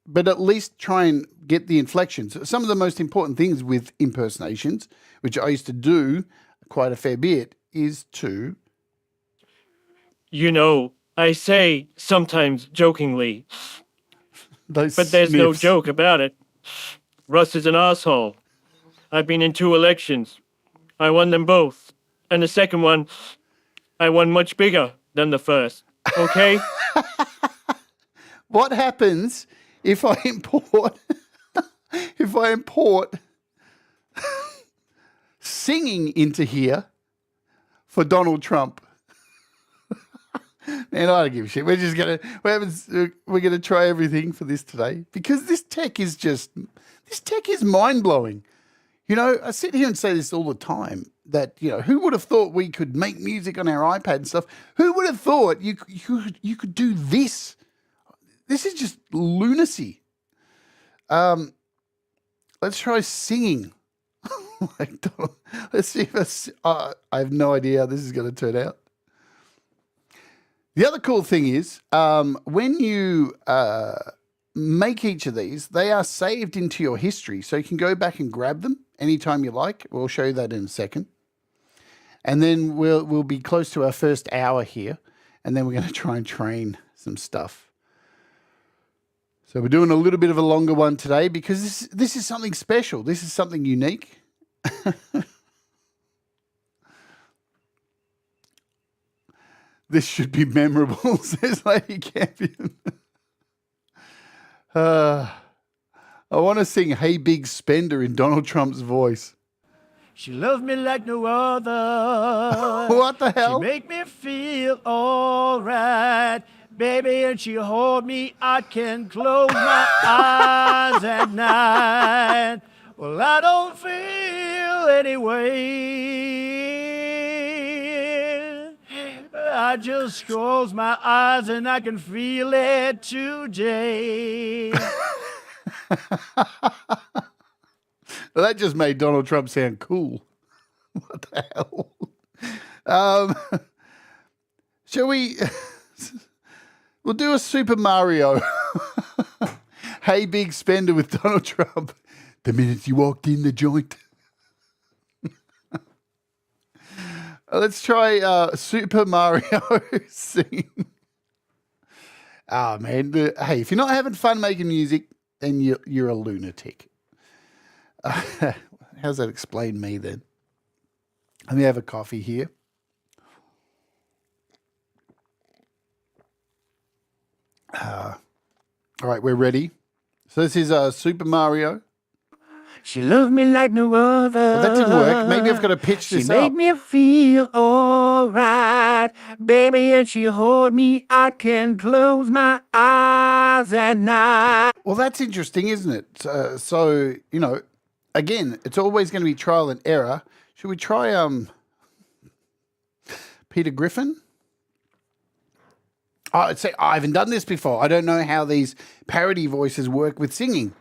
but at least try and get the inflections. Some of the most important things with impersonations, which I used to do quite a fair bit, is to... You know, I say sometimes jokingly, but there's sniffs. no joke about it. Russ is an asshole. I've been in 2 elections. I won them both. And the second one, I won much bigger than the first. Okay? What happens if I import singing into here for Donald Trump? Man, I don't give a shit. We're gonna try everything for this today, because this tech is mind blowing. You know, I sit here and say this all the time. that, you know, who would have thought we could make music on our iPad and stuff? Who would have thought you could do this? This is just lunacy. Let's try singing. Let's see if I have no idea how this is going to turn out. The other cool thing is when you make each of these, they are saved into your history. So you can go back and grab them anytime you like. We'll show you that in a second. And then we'll be close to our first hour here. And then we're going to try and train some stuff. So we're doing a little bit of a longer one today because this is something special. This is something unique. This should be memorable, says Lady Campion. I want to sing Hey Big Spender in Donald Trump's voice. She loved me like no other. What the hell? She make me feel all right, baby, and she hold me. I can close my eyes at night. Well, I don't feel any way. I just close my eyes and I can feel it today. Well, that just made Donald Trump sound cool. What the hell? Shall we? We'll do a Super Mario. Hey Big Spender with Donald Trump. The minute you walked in the joint. Let's try Super Mario singing. Oh, man. Hey, if you're not having fun making music, then you're a lunatic. How's that explain me then? Let me have a coffee here. All right, we're ready. So this is Super Mario. She loved me like no other. Well, that didn't work. Maybe I've got to pitch this up. She made me feel alright, baby, and she hold me. I can close my eyes at night. Well, that's interesting, isn't it? So, you know, again, it's always going to be trial and error. Should we try Peter Griffin? I'd say I haven't done this before. I don't know how these parody voices work with singing.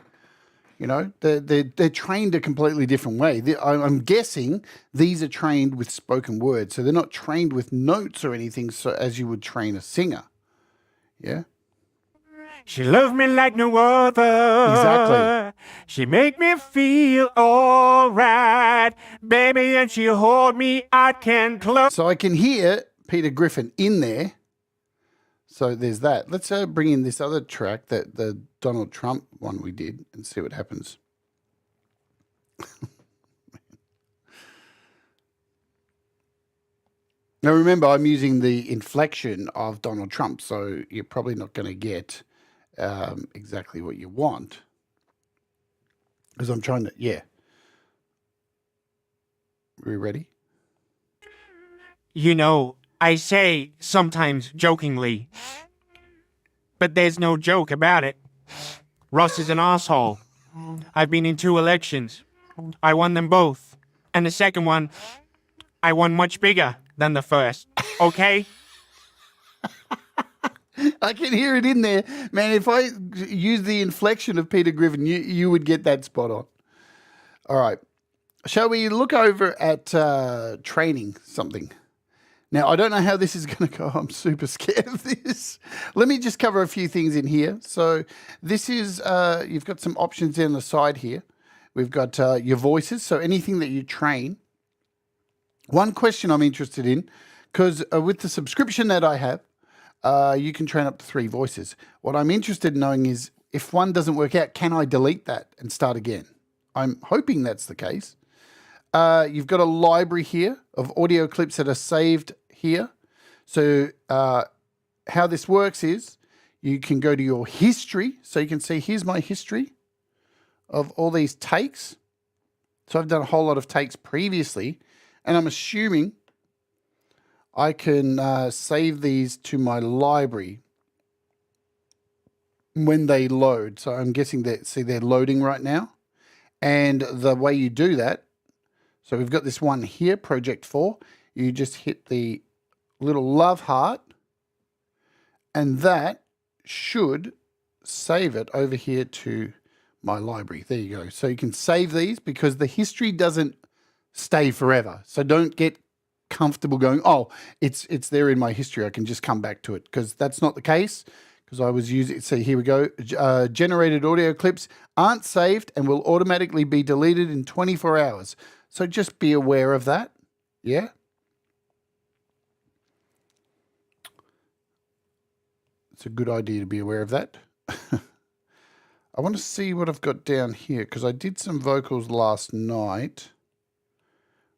You know, they're trained a completely different way. I'm guessing these are trained with spoken words, so they're not trained with notes or anything, so as you would train a singer. Yeah. She loved me like no other. Exactly. She make me feel alright, baby, and she hold me. I can close. So I can hear Peter Griffin in there. So there's that. Let's bring in this other track, that the Donald Trump one we did, and see what happens. Now remember, I'm using the inflection of Donald Trump, so you're probably not going to get exactly what you want. Because I'm trying to, yeah. Are we ready? You know, I say sometimes jokingly, but there's no joke about it. Russ is an asshole. I've been in 2 elections. I won them both. And the second one, I won much bigger than the first. Okay? I can hear it in there. Man, if I use the inflection of Peter Griffin, you would get that spot on. All right. Shall we look over at training something? Now, I don't know how this is going to go. I'm super scared of this. Let me just cover a few things in here. So this is, you've got some options in the side here. We've got your voices, so anything that you train. One question I'm interested in, because with the subscription that I have, you can train up to 3 voices. What I'm interested in knowing is, if one doesn't work out, can I delete that and start again? I'm hoping that's the case. You've got a library here of audio clips that are saved here. So how this works is you can go to your history. So you can see, here's my history of all these takes. So I've done a whole lot of takes previously, and I'm assuming I can save these to my library when they load. So I'm guessing that, see, they're loading right now. And the way you do that, So we've got this one here, Project 4. You just hit the little love heart, and that should save it over here to my library. There you go. So you can save these because the history doesn't stay forever. So don't get comfortable going, oh, it's there in my history, I can just come back to it, because that's not the case. Because I was using, so here we go, generated audio clips aren't saved and will automatically be deleted in 24 hours. So just be aware of that, yeah? It's a good idea to be aware of that. I want to see what I've got down here, because I did some vocals last night.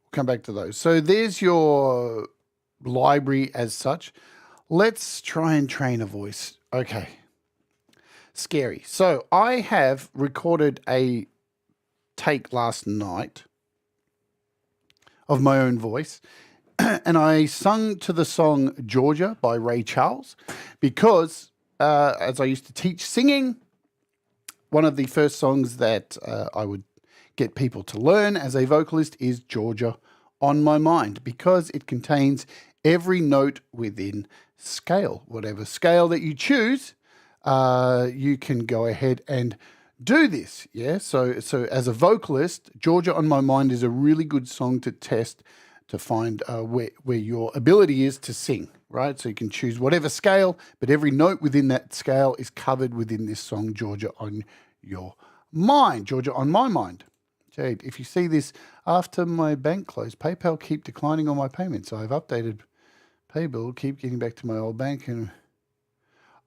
We'll come back to those. So there's your library as such. Let's try and train a voice. Okay. Scary. So I have recorded a take last night of my own voice, and I sung to the song Georgia by Ray Charles because as I used to teach singing, one of the first songs that I would get people to learn as a vocalist is Georgia on My Mind, because it contains every note within scale. Whatever scale that you choose, you can go ahead and do this. Yeah. So as a vocalist, Georgia on My Mind is a really good song to test to find where your ability is to sing, right? So you can choose whatever scale, but every note within that scale is covered within this song, Georgia on Your Mind, Georgia on My Mind. Jade, if you see this, after my bank closed, PayPal keep declining all my payments. I've updated PayBill, keep getting back to my old bank. And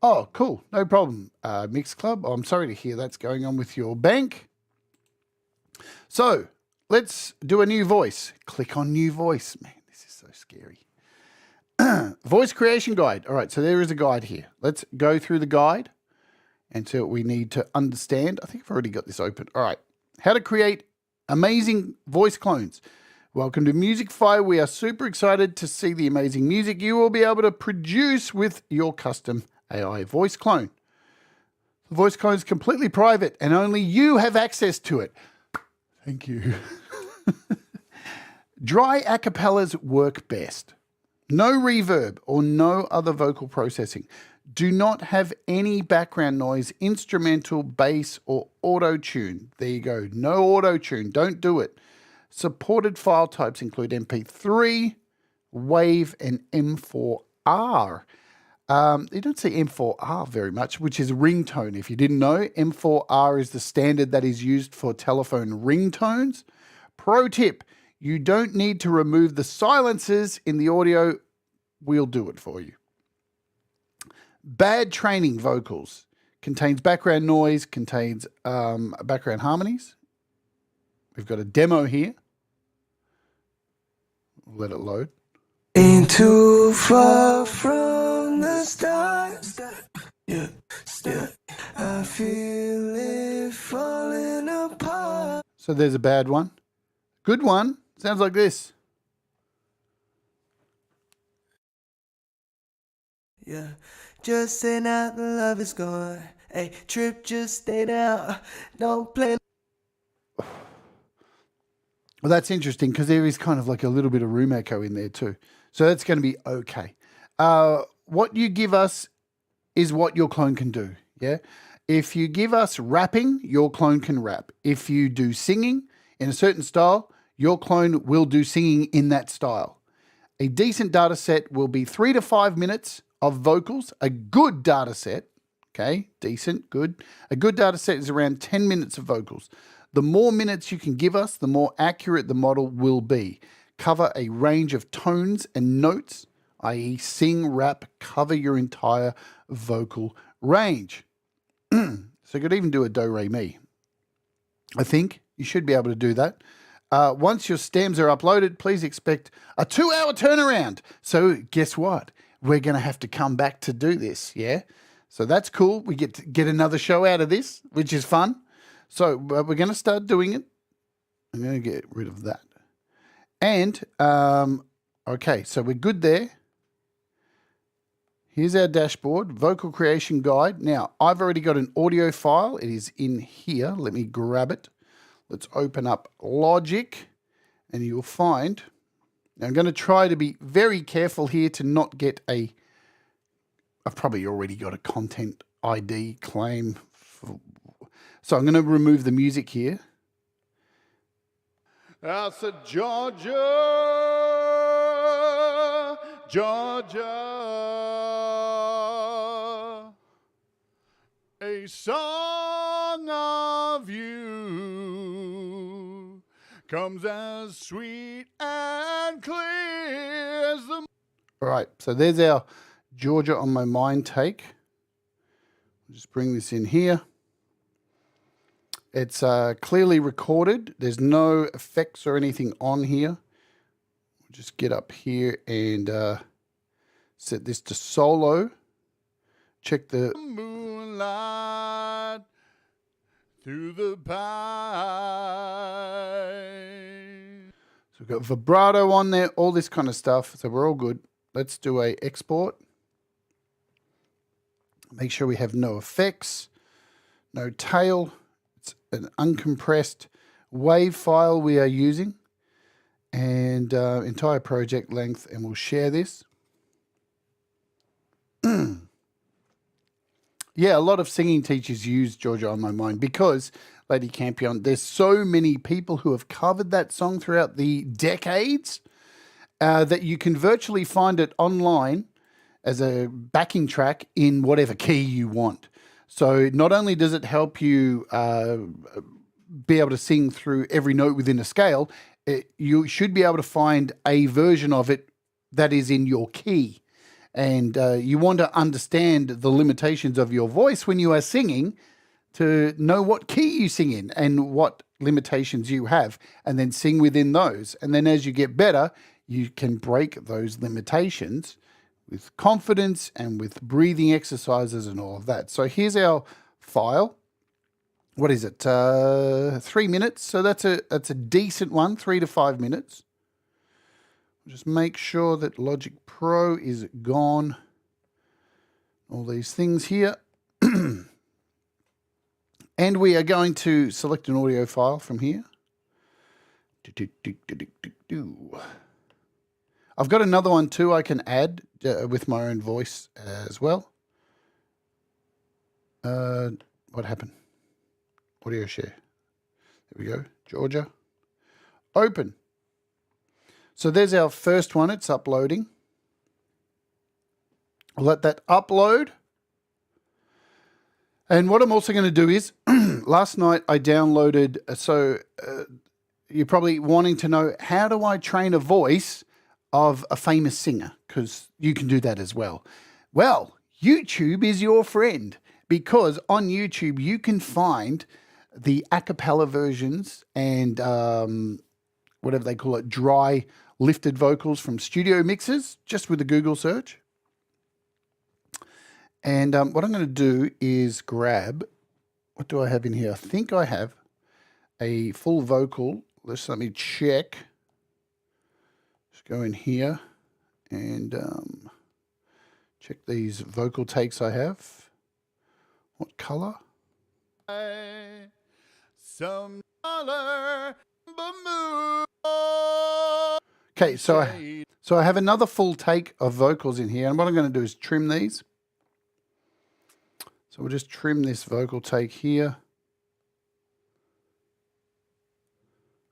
oh, cool, no problem. Mix Club, I'm sorry to hear that's going on with your bank. So let's do a new voice. Click on new voice. Man, this is so scary. Voice creation guide. All right, so there is a guide here. Let's go through the guide and see what we need to understand. I think I've already got this open. All right, how to create amazing voice clones. Welcome to Musicfy. We are super excited to see the amazing music you will be able to produce with your custom AI voice clone. The voice clone is completely private and only you have access to it. Thank you. Dry acapellas work best. No reverb or no other vocal processing. Do not have any background noise, instrumental, bass, or auto-tune. There you go. No auto-tune. Don't do it. Supported file types include MP3, WAV, and M4R. You don't see M4R very much, which is ringtone. If you didn't know, M4R is the standard that is used for telephone ringtones. Pro tip, you don't need to remove the silencers in the audio. We'll do it for you. Bad training vocals. Contains background noise, contains background harmonies. We've got a demo here. Let it load. Ain't too far from the stars. Yeah, still I feel it falling apart. So there's a bad one. Good one. Sounds like this. Yeah, just say now the love is gone. Hey, trip, just stay down. Don't play. Well, that's interesting because there is kind of like a little bit of room echo in there too. So that's going to be okay. What you give us is what your clone can do, yeah? If you give us rapping, your clone can rap. If you do singing in a certain style, your clone will do singing in that style. A decent data set will be 3 to 5 minutes of vocals. A good data set, okay, decent, good. A good data set is around 10 minutes of vocals. The more minutes you can give us, the more accurate the model will be. Cover a range of tones and notes, i.e. sing, rap, cover your entire vocal range. So you could even do a do, re, mi. I think you should be able to do that. Once your stems are uploaded, please expect a 2-hour turnaround. So guess what? We're going to have to come back to do this, yeah? So that's cool. We get to get another show out of this, which is fun. So we're going to start doing it. I'm going to get rid of that. And, okay, so we're good there. Here's our dashboard, vocal creation guide. Now, I've already got an audio file. It is in here. Let me grab it. Let's open up Logic. And you'll find, now I'm going to try to be very careful here to not get I've probably already got a content ID claim. So I'm going to remove the music here. I said, Georgia, Georgia, a song of you comes as sweet and clear as the... All right, so there's our Georgia on My Mind take. Just bring this in here. It's clearly recorded. There's no effects or anything on here. We'll just get up here and set this to solo. Check the moonlight through the pine. So we've got vibrato on there, all this kind of stuff. So we're all good. Let's do a export. Make sure we have no effects, no tail. It's an uncompressed WAV file we are using, and entire project length, and we'll share this. Yeah, a lot of singing teachers use Georgia on My Mind because, Lady Campion, there's so many people who have covered that song throughout the decades that you can virtually find it online as a backing track in whatever key you want. So not only does it help you be able to sing through every note within a scale, you should be able to find a version of it that is in your key. And you want to understand the limitations of your voice when you are singing to know what key you sing in and what limitations you have, and then sing within those. And then as you get better, you can break those limitations with confidence and with breathing exercises and all of that. So here's our file. What is it? 3 minutes. So that's a decent one, 3 to 5 minutes. Just make sure that Logic Pro is gone. All these things here. And we are going to select an audio file from here. I've got another one too I can add with my own voice as well. What happened? Audio share. There we go. Georgia. Open. So there's our first one. It's uploading. I'll let that upload. And what I'm also going to do is, last night I downloaded, you're probably wanting to know, how do I train a voice of a famous singer? Because you can do that as well. Well, YouTube is your friend, because on YouTube you can find the a cappella versions and whatever they call it, dry lifted vocals from studio mixes, just with a Google search. And what I'm going to do is grab, what do I have in here? I think I have a full vocal. Let me check. Just go in here and check these vocal takes I have. What color? Some color. Okay, so I have another full take of vocals in here, and what I'm going to do is trim these. So we'll just trim this vocal take here.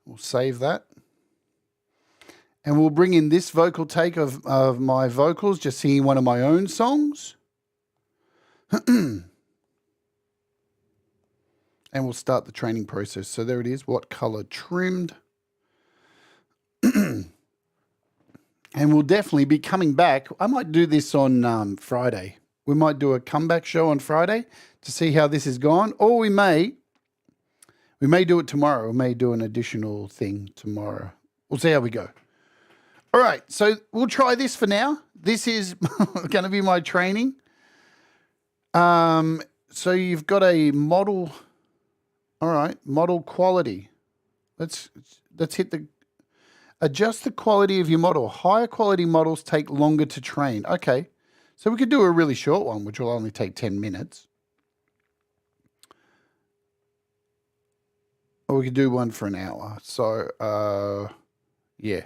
We'll save that. And we'll bring in this vocal take of my vocals, just singing one of my own songs. And we'll start the training process. So there it is, what color trimmed. And we'll definitely be coming back. I might do this on Friday. We might do a comeback show on Friday to see how this has gone. Or we may do it tomorrow. We may do an additional thing tomorrow. We'll see how we go. All right, so we'll try this for now. This is going to be my training. So you've got a model. All right, model quality. Let's hit the... Adjust the quality of your model. Higher quality models take longer to train. Okay, so we could do a really short one, which will only take 10 minutes. Or we could do one for an hour. So Yeah.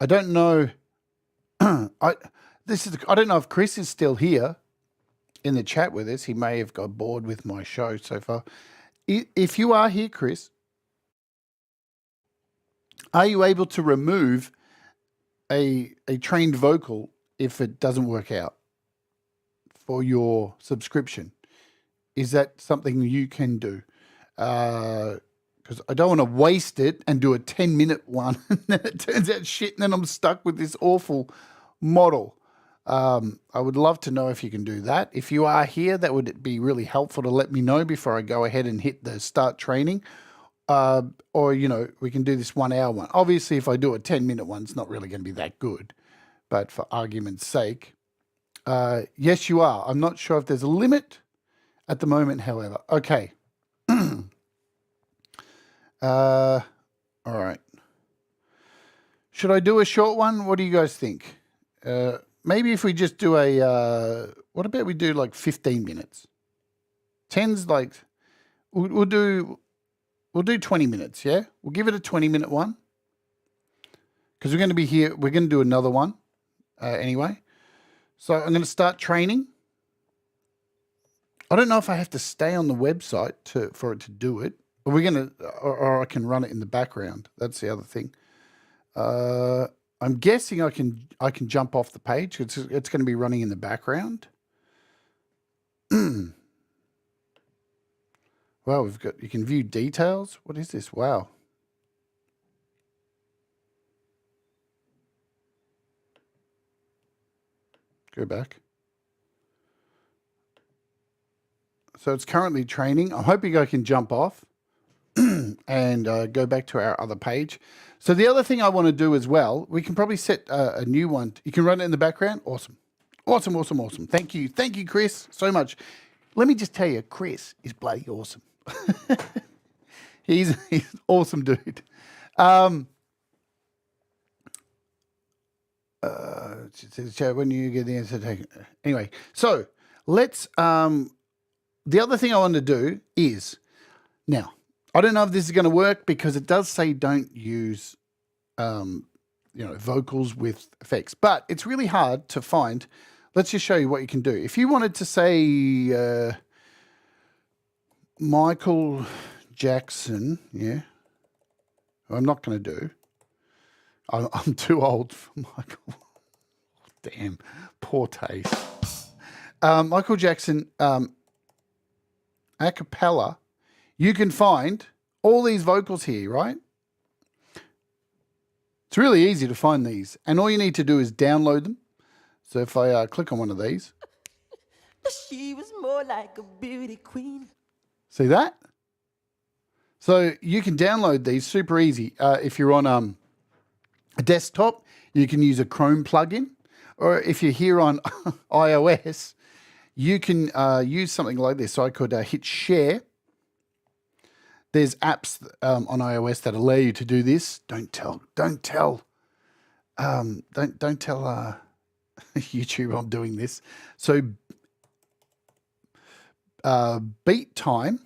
I don't know. I don't know if Chris is still here in the chat with us. He may have got bored with my show so far. If you are here, Chris, are you able to remove a trained vocal if it doesn't work out for your subscription? Is that something you can do? Because I don't want to waste it and do a 10-minute one and then it turns out shit and then I'm stuck with this awful model. I would love to know if you can do that. If you are here, that would be really helpful to let me know before I go ahead and hit the start training. Or, you know, we can do this 1 hour one. Obviously, if I do a 10-minute one, it's not really going to be that good. But for argument's sake, yes, you are. I'm not sure if there's a limit at the moment, however. Okay. All right. Should I do a short one? What do you guys think? Maybe if we just do what about we do like 15 minutes? 10's like, we'll do 20 minutes, yeah? We'll give it a 20-minute one. Because we're going to be here. We're going to do another one anyway. So I'm going to start training. I don't know if I have to stay on the website for it to do it. Or we're going to, or I can run it in the background. That's the other thing. I'm guessing I can jump off the page. It's going to be running in the background. Well, you can view details. What is this? Wow. Go back. So it's currently training. I'm hoping I can jump off and go back to our other page. So the other thing I want to do as well, we can probably set a new one. You can run it in the background. Awesome. Awesome, awesome, awesome. Thank you. Thank you, Chris, so much. Let me just tell you, Chris is bloody awesome. He's an awesome dude. When you get the answer, anyway, so let's, the other thing I want to do is, now, I don't know if this is going to work because it does say don't use, vocals with effects, but it's really hard to find. Let's just show you what you can do. If you wanted to say Michael Jackson, yeah, I'm not going to do. I'm too old for Michael. Damn, poor taste. Michael Jackson, a cappella. You can find all these vocals here, right? It's really easy to find these. And all you need to do is download them. So if I click on one of these. She was more like a beauty queen. See that? So you can download these super easy. If you're on a desktop, you can use a Chrome plugin. Or if you're here on iOS, you can use something like this. So I could hit share. There's apps on iOS that allow you to do this. Don't tell YouTube I'm doing this. So Beat Time.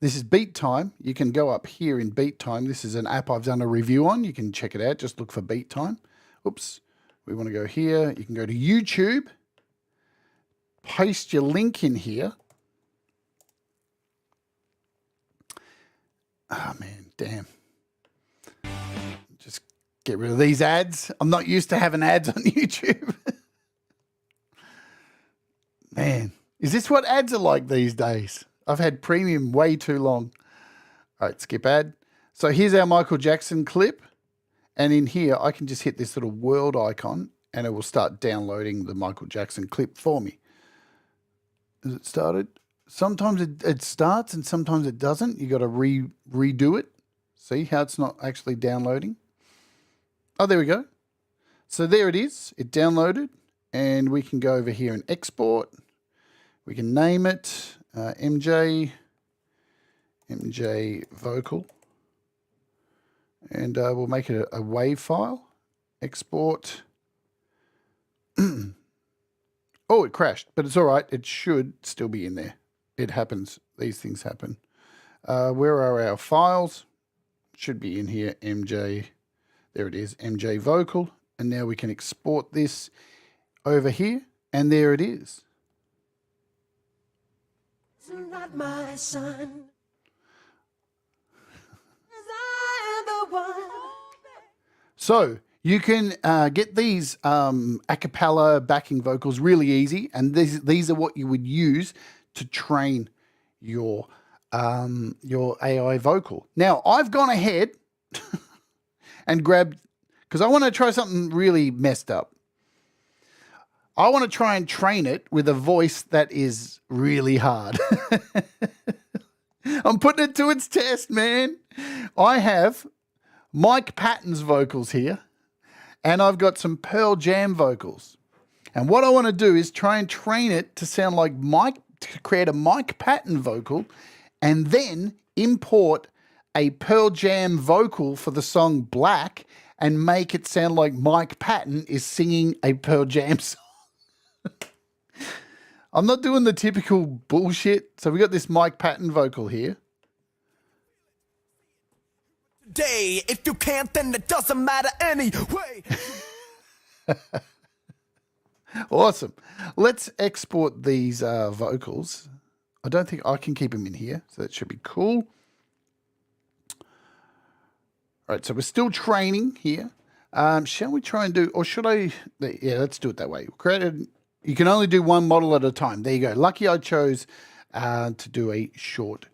This is Beat Time. You can go up here in Beat Time. This is an app I've done a review on. You can check it out. Just look for Beat Time. Oops. We want to go here. You can go to YouTube. Paste your link in here. Oh, man, damn. Just get rid of these ads. I'm not used to having ads on YouTube. Man, is this what ads are like these days? I've had premium way too long. All right, skip ad. So here's our Michael Jackson clip. And in here, I can just hit this little world icon and it will start downloading the Michael Jackson clip for me. Is it started? Sometimes it starts and sometimes it doesn't. You got to redo it. See how it's not actually downloading? Oh, there we go. So there it is. It downloaded and we can go over here and export. We can name it MJ vocal. And we'll make it a WAV file. Export. Oh, it crashed, but it's all right. It should still be in there. It happens. These things happen. Where are our files? Should be in here, MJ There it is, MJ vocal. And now we can export this over here. And there it is. It's not my son. 'Cause I am the one. So you can get these a cappella backing vocals really easy. And these are what you would use to train your AI vocal. Now, I've gone ahead and grabbed, because I want to try something really messed up. I want to try and train it with a voice that is really hard. I'm putting it to its test, man. I have Mike Patton's vocals here, and I've got some Pearl Jam vocals. And what I want to do is try and train it to sound like Mike, to create a Mike Patton vocal, and then import a Pearl Jam vocal for the song Black and make it sound like Mike Patton is singing a Pearl Jam song. I'm not doing the typical bullshit. So we got this Mike Patton vocal here. Day, if you can't, then it doesn't matter anyway. Awesome. Let's export these vocals. I don't think I can keep them in here, so that should be cool. All right, so we're still training here. Shall we try and do, or should I? Yeah, let's do it that way. You can only do one model at a time. There you go. Lucky I chose to do a short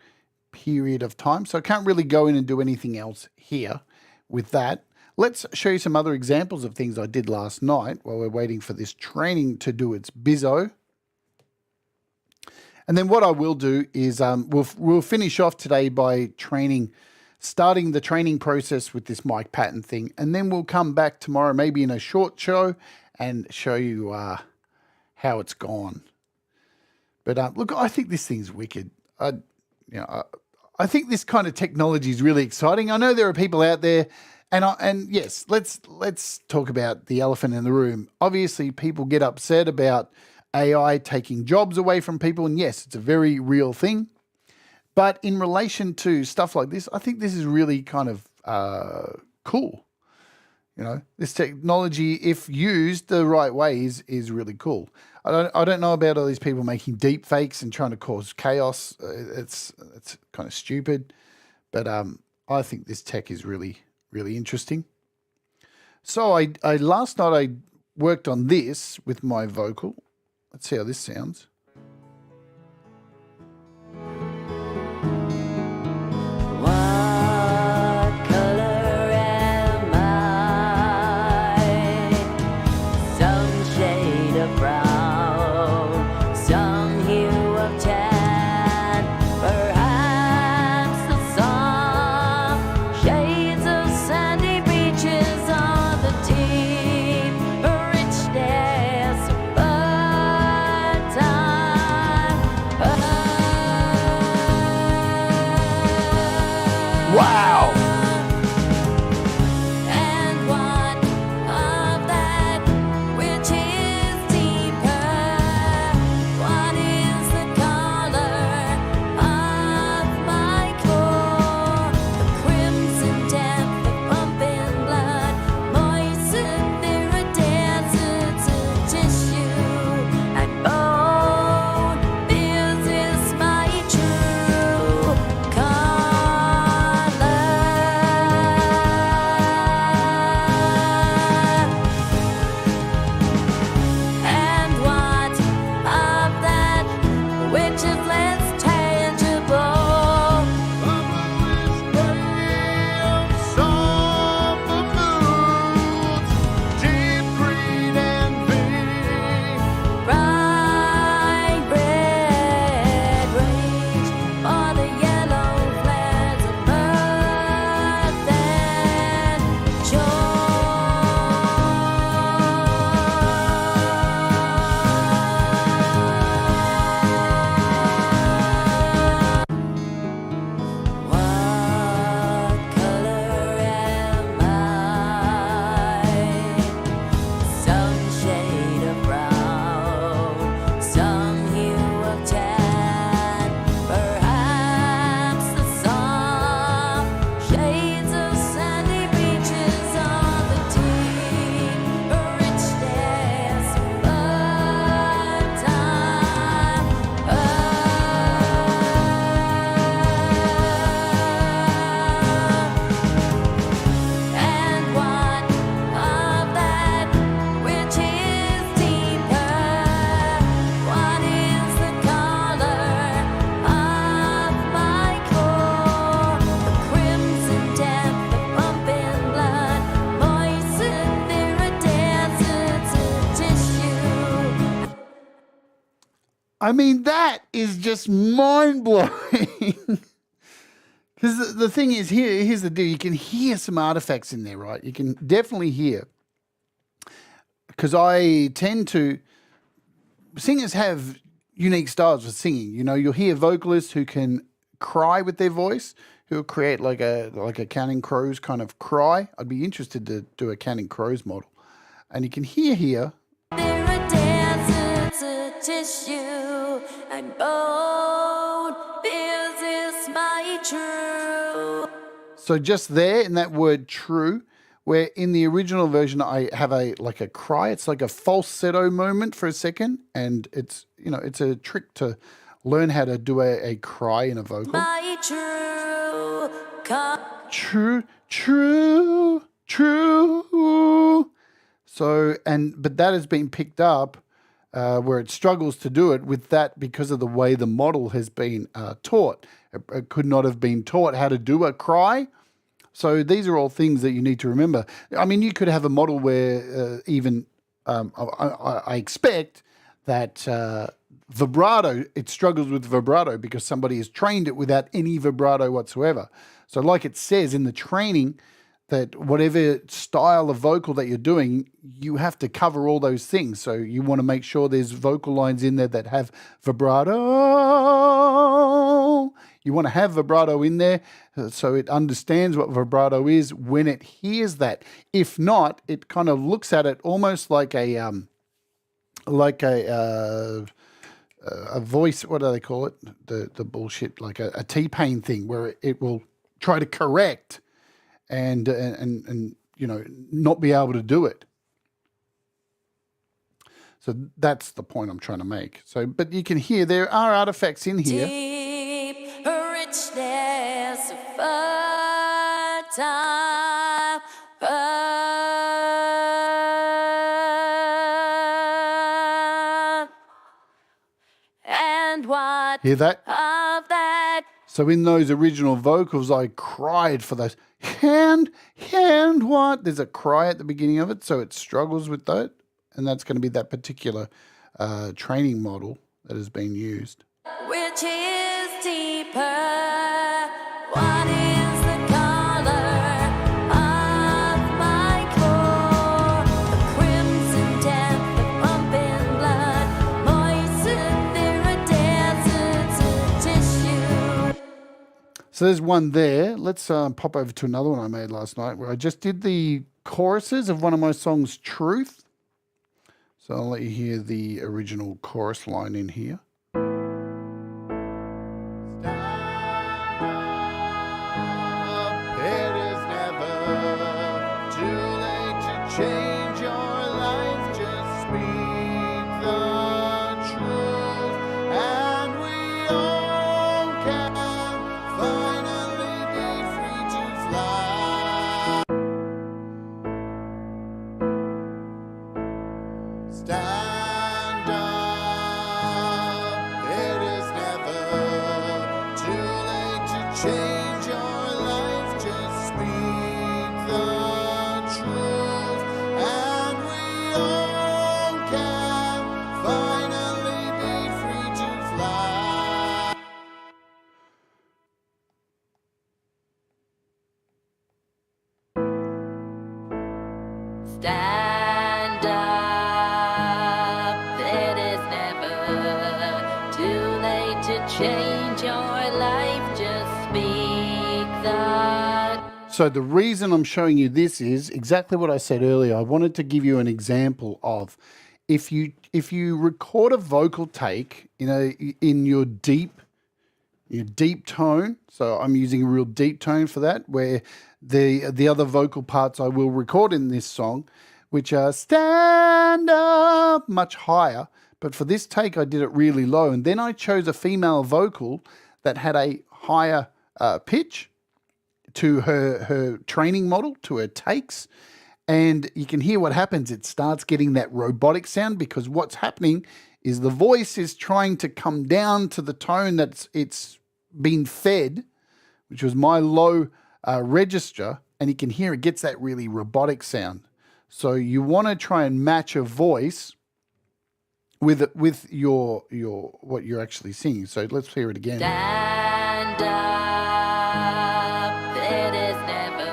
period of time, so I can't really go in and do anything else here with that. Let's show you some other examples of things I did last night while we're waiting for this training to do its bizzo. And then what I will do is we'll finish off today by starting the training process with this Mike Patton thing, and then we'll come back tomorrow, maybe in a short show, and show you how it's gone. But look, I think this thing's wicked. I think this kind of technology is really exciting. I know there are people out there, and yes, let's talk about the elephant in the room. Obviously, people get upset about AI taking jobs away from people, and yes, it's a very real thing. But in relation to stuff like this, I think this is really kind of cool. You know, this technology, if used the right way, is really cool. I don't know about all these people making deep fakes and trying to cause chaos. It's kind of stupid, but I think this tech is really, really interesting. So I last night I worked on this with my vocal. Let's see how this sounds. Richness, but I mean, that is just mind-blowing. Because the thing is, here's the deal. You can hear some artifacts in there, right? You can definitely hear. Because I tend to... Singers have unique styles for singing. You know, you'll hear vocalists who can cry with their voice, who will create like a Counting Crows kind of cry. I'd be interested to do a Counting Crows model. And you can hear here... There are deserts of tissue and bone. This is my truth. So just there in that word true, where in the original version I have a cry. It's like a falsetto moment for a second, and it's a trick to learn how to do a cry in a vocal. My true. True. So but that has been picked up where it struggles to do it with that because of the way the model has been taught. It could not have been taught how to do a cry. So these are all things that you need to remember. I mean, you could have a model where I expect that vibrato, it struggles with vibrato because somebody has trained it without any vibrato whatsoever. So like it says in the training, that whatever style of vocal that you're doing, you have to cover all those things. So you want to make sure there's vocal lines in there that have vibrato. You want to have vibrato in there so it understands what vibrato is when it hears that. If not, it kind of looks at it almost like a voice. What do they call it? The bullshit, like a T-Pain thing, where it will try to correct and not be able to do it. So that's the point I'm trying to make. So, but you can hear there are artifacts in here. Deep richness of fertile earth. And what Hear that? of that? So in those original vocals, I cried for those. And what? There's a cry at the beginning of it, so it struggles with that. And that's going to be that particular training model that has been used. Which is deeper? What is the color of my core? The crimson depth of pumping blood, moistened there are deserts of tissue. So there's one there. Let's pop over to another one I made last night where I just did the choruses of one of my songs, Truth. So I'll let you hear the original chorus line in here. It is never too late to change your life. Just speak the truth, and we all can finally be free to fly. Stand up, it is never too late to change your life. Just speak the truth, and we all can finally be free to fly. Stand up, it is never too late to change your life. Just speak the. So the reason I'm showing you this is exactly what I said earlier. I wanted to give you an example of if you record a vocal take in your deep tone. So I'm using a real deep tone for that, where the other vocal parts I will record in this song, which are stand up, much higher. But for this take, I did it really low. And then I chose a female vocal that had a higher pitch to her training model, to her takes. And you can hear what happens. It starts getting that robotic sound because what's happening is the voice is trying to come down to the tone that it's been fed, which was my low register. And you can hear it gets that really robotic sound. So you want to try and match a voice with your what you're actually singing. So let's hear it again. Stand up, it is never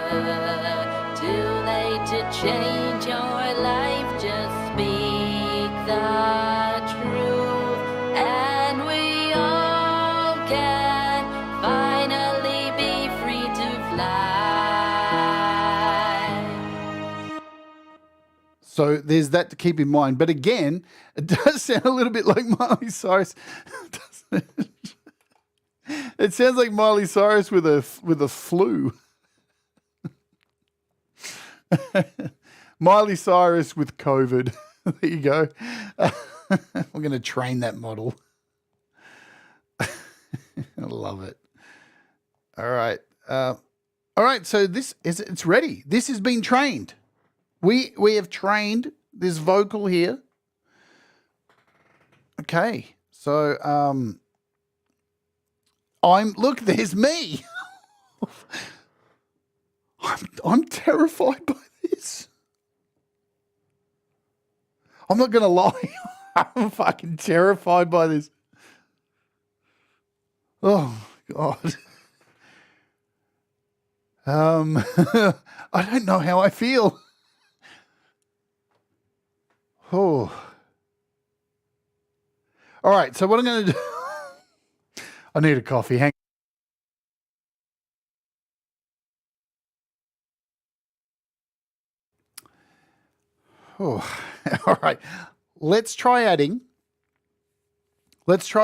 too late to change your life. Just speak the truth, and we all can finally be free to fly. So there's that to keep in mind. But again, it does sound a little bit like Miley Cyrus. It sounds like Miley Cyrus with a flu. Miley Cyrus with COVID. There you go. We're going to train that model. I love it. All right. So it's ready. This has been trained. We have trained this vocal here. Okay. So look, there's me. I'm terrified by this. I'm not gonna lie. I'm fucking terrified by this. Oh God. I don't know how I feel. Oh. All right, so what I'm going to do... I need a coffee. Hang. Oh. All right. Let's try adding this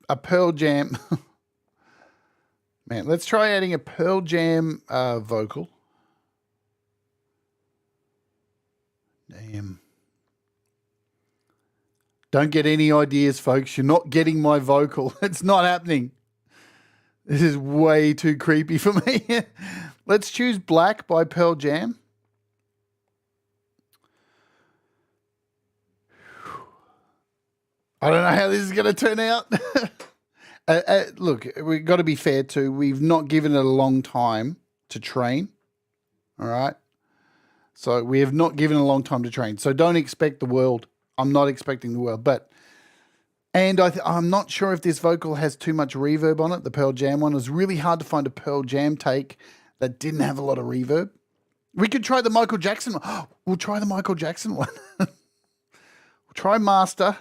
a Pearl Jam. Man, let's try adding a Pearl Jam vocal. Damn. Don't get any ideas, folks. You're not getting my vocal. It's not happening. This is way too creepy for me. Let's choose Black by Pearl Jam. I don't know how this is going to turn out. Look, we've got to be fair too. We've not given it a long time to train. All right. So we have not given a long time to train. So don't expect the world. I'm not expecting the world. And I'm not sure if this vocal has too much reverb on it. The Pearl Jam one. It was really hard to find a Pearl Jam take that didn't have a lot of reverb. We could try the Michael Jackson one. Oh, we'll try the Michael Jackson one. We'll try Master.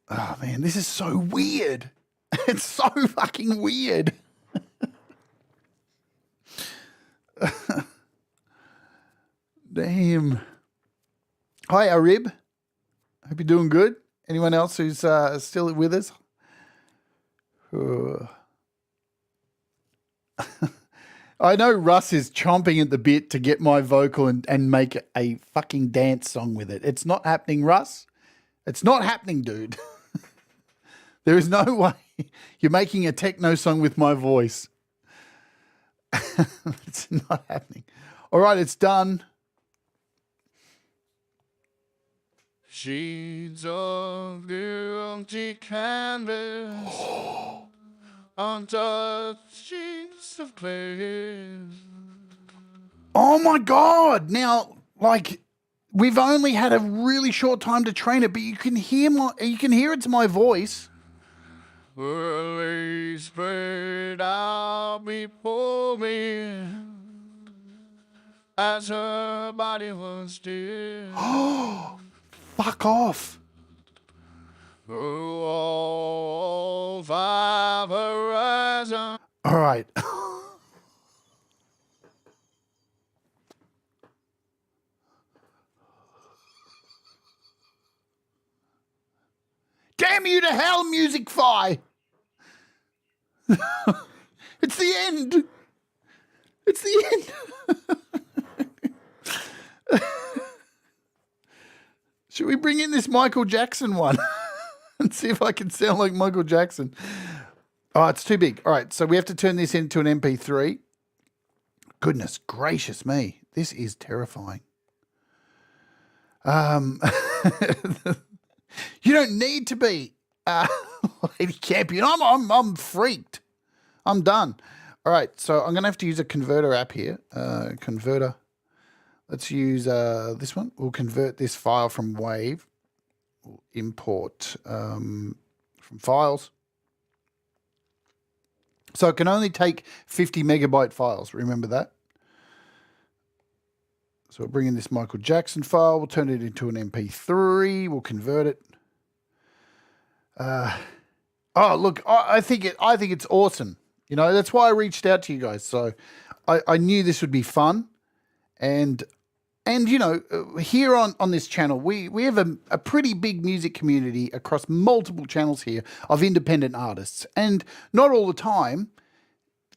Oh, man, this is so weird. It's so fucking weird. Damn. Hi, Arib. Hope you're doing good. Anyone else who's still with us? I know Russ is chomping at the bit to get my vocal and make a fucking dance song with it. It's not happening, Russ. It's not happening, dude. There is no way you're making a techno song with my voice. It's not happening. All right, it's done. Sheets of empty canvas on sheets of clay. Oh my God. Now, like, we've only had a really short time to train it, but you can hear it's my voice. Lay spread out before me as her body was still. Fuck off. Through all five horizons. All right. Damn you to hell, Musicfy! It's the end. It's the end. Should we bring in this Michael Jackson one and see if I can sound like Michael Jackson? Oh, it's too big. All right, so we have to turn this into an MP3. Goodness gracious me. This is terrifying. You don't need to be lady champion. I'm freaked. I'm done. All right, so I'm going to have to use a converter app here. Converter. Let's use this one. We'll convert this file from Wave. We'll import from files. So it can only take 50 megabyte files. Remember that? So we'll bring in this Michael Jackson file. We'll turn it into an MP3. We'll convert it. Oh, look, I think it's awesome. You know, that's why I reached out to you guys. So I knew this would be fun. And you know, here on this channel, we have a pretty big music community across multiple channels here of independent artists. And not all the time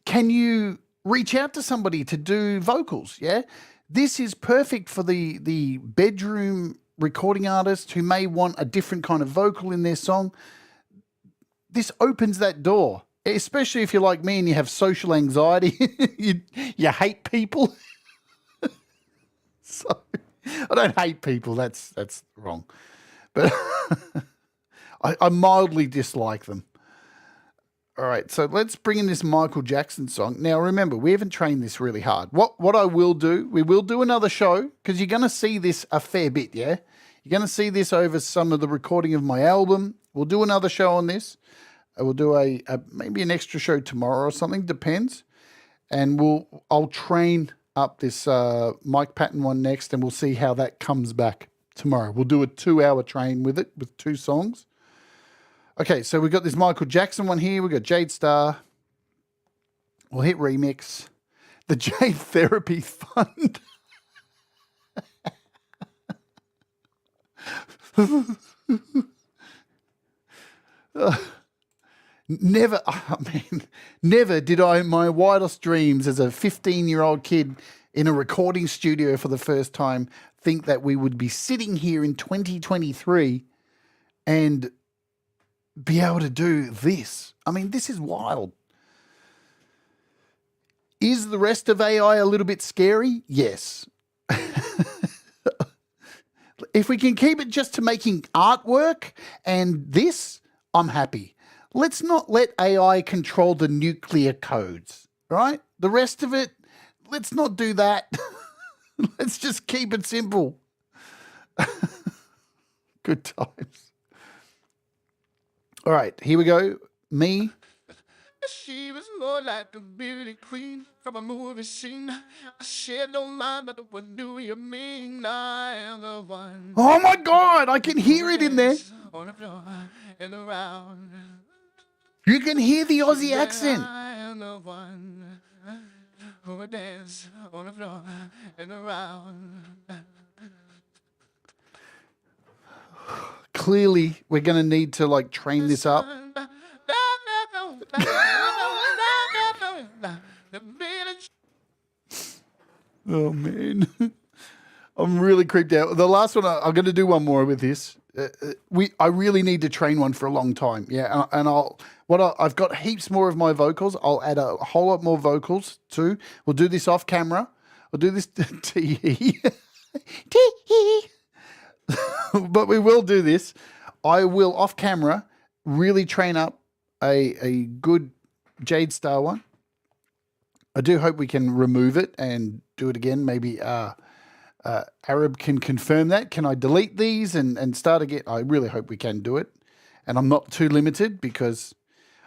can you reach out to somebody to do vocals, yeah? This is perfect for the bedroom recording artist who may want a different kind of vocal in their song. This opens that door, especially if you're like me and you have social anxiety. you hate people. So I don't hate people. That's wrong, but I mildly dislike them. All right, so let's bring in this Michael Jackson song. Now, remember, we haven't trained this really hard. What I will do, we will do another show because you're going to see this a fair bit, yeah? You're going to see this over some of the recording of my album. We'll do another show on this. We'll do a maybe an extra show tomorrow or something, depends. And I'll train up this Mike Patton one next, and we'll see how that comes back tomorrow. We'll do a 2-hour train with it, with 2 songs. Okay, so we've got this Michael Jackson one here. We've got Jade Starr. We'll hit remix. The Jade Therapy Fund. Never did I, in my wildest dreams as a 15-year-old kid in a recording studio for the first time, think that we would be sitting here in 2023 and be able to do this. I mean, this is wild. Is the rest of AI a little bit scary? Yes. If we can keep it just to making artwork and this, I'm happy. Let's not let AI control the nuclear codes, right? The rest of it, let's not do that. Let's just keep it simple. Good times. All right, here we go. Me. She was more like a beauty queen from a movie scene. I shed no mind, but what do you mean? I am the one. Oh my God, I can hear it in there. On the floor and around. You can hear the Aussie accent. I am the one who would dance on the floor and around. Clearly, we're going to need to like train this up. Oh man, I'm really creeped out. The last one, I'm going to do one more with this. I really need to train one for a long time. Yeah, and I've got heaps more of my vocals. I'll add a whole lot more vocals too. We'll do this off camera. I'll do this tee. But we will do this. I will off camera really train up a good Jade Starr one. I do hope we can remove it and do it again. Maybe Arab can confirm that. Can I delete these and start again? I really hope we can do it. And I'm not too limited because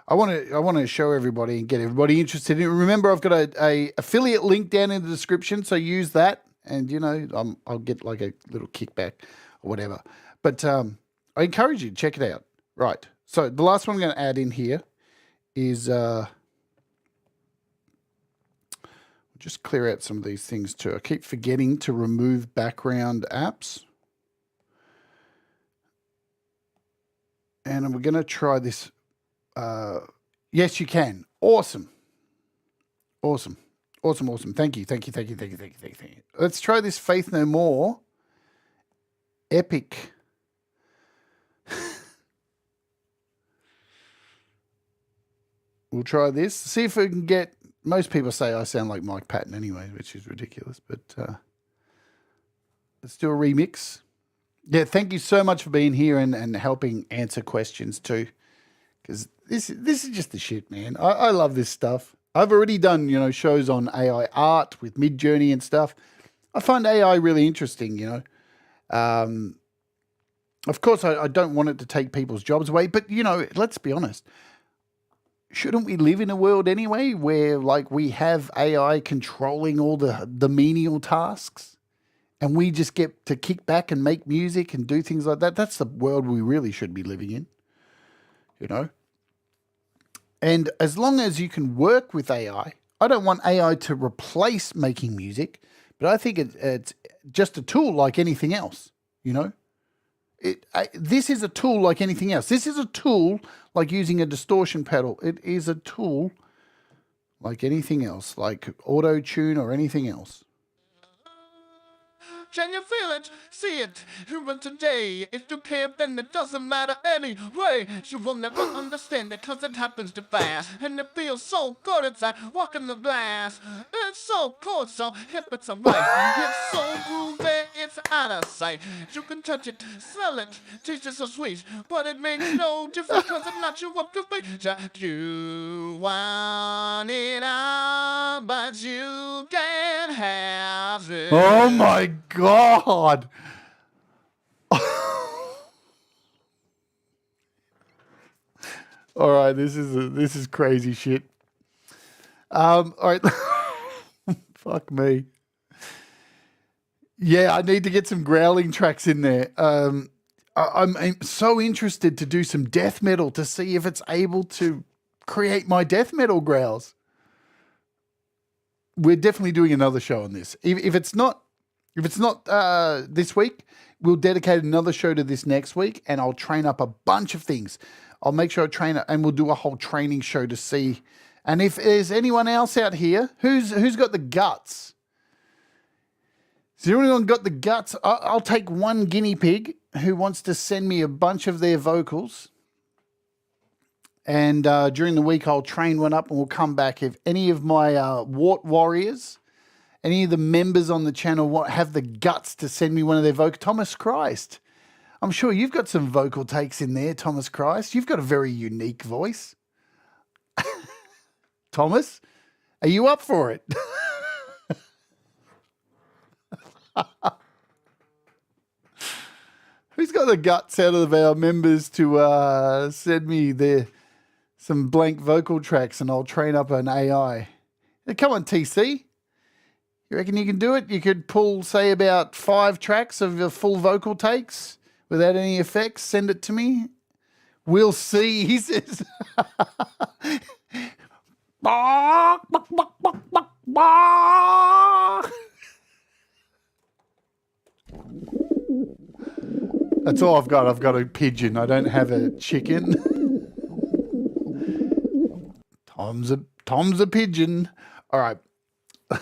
I want to show everybody and get everybody interested in it. Remember, I've got a affiliate link down in the description, so use that. And, you know, I'll get like a little kickback or whatever. But I encourage you to check it out. Right. So the last one I'm going to add in here is just clear out some of these things too. I keep forgetting to remove background apps. And we're going to try this. Yes, you can. Awesome. Awesome. Awesome, awesome. Thank you. Thank you, thank you, thank you, thank you, thank you, thank you. Let's try this Faith No More. Epic. We'll try this. See if we can get... Most people say I sound like Mike Patton anyway, which is ridiculous. But let's do a remix. Yeah, thank you so much for being here and helping answer questions too. Because this is just the shit, man. I love this stuff. I've already done, you know, shows on AI art with Midjourney and stuff. I find AI really interesting, you know. Of course, I don't want it to take people's jobs away, but, you know, let's be honest. Shouldn't we live in a world anyway where, like, we have AI controlling all the menial tasks and we just get to kick back and make music and do things like that? That's the world we really should be living in, you know. And as long as you can work with AI, I don't want AI to replace making music, but I think it's just a tool like anything else, you know. This is a tool like anything else. This is a tool like using a distortion pedal. It is a tool like anything else, like auto-tune or anything else. Can you feel it? See it? But today, if you care, then it doesn't matter anyway. You will never understand it, cause it happens too fast. And it feels so good inside, walking the glass. It's so cool, so hip, it's alright. It's so groovy, it's out of sight. You can touch it, smell it, taste it so sweet. But it makes no difference, cause it's not you up to be. You want it all, but you can't have it. Oh my God. All right, this is crazy shit. All right. Fuck me. Yeah, I need to get some growling tracks in there. I'm so interested to do some death metal to see if it's able to create my death metal growls. We're definitely doing another show on this. If it's not this week, we'll dedicate another show to this next week, and I'll train up a bunch of things. I'll make sure I train it, and we'll do a whole training show to see. And if there's anyone else out here who's got the guts, has anyone got the guts? I'll take one guinea pig who wants to send me a bunch of their vocals. And during the week, I'll train one up and we'll come back. If any of my Wart Warriors, any of the members on the channel have the guts to send me one of their vocals. Thomas Christ, I'm sure you've got some vocal takes in there, Thomas Christ. You've got a very unique voice. Thomas, are you up for it? Who's got the guts out of our members to send me some blank vocal tracks, and I'll train up an AI. Come on, TC. You reckon you can do it? You could pull, say, about 5 tracks of your full vocal takes without any effects. Send it to me. We'll see, he says. That's all I've got. I've got a pigeon. I don't have a chicken. Tom's a pigeon. All right.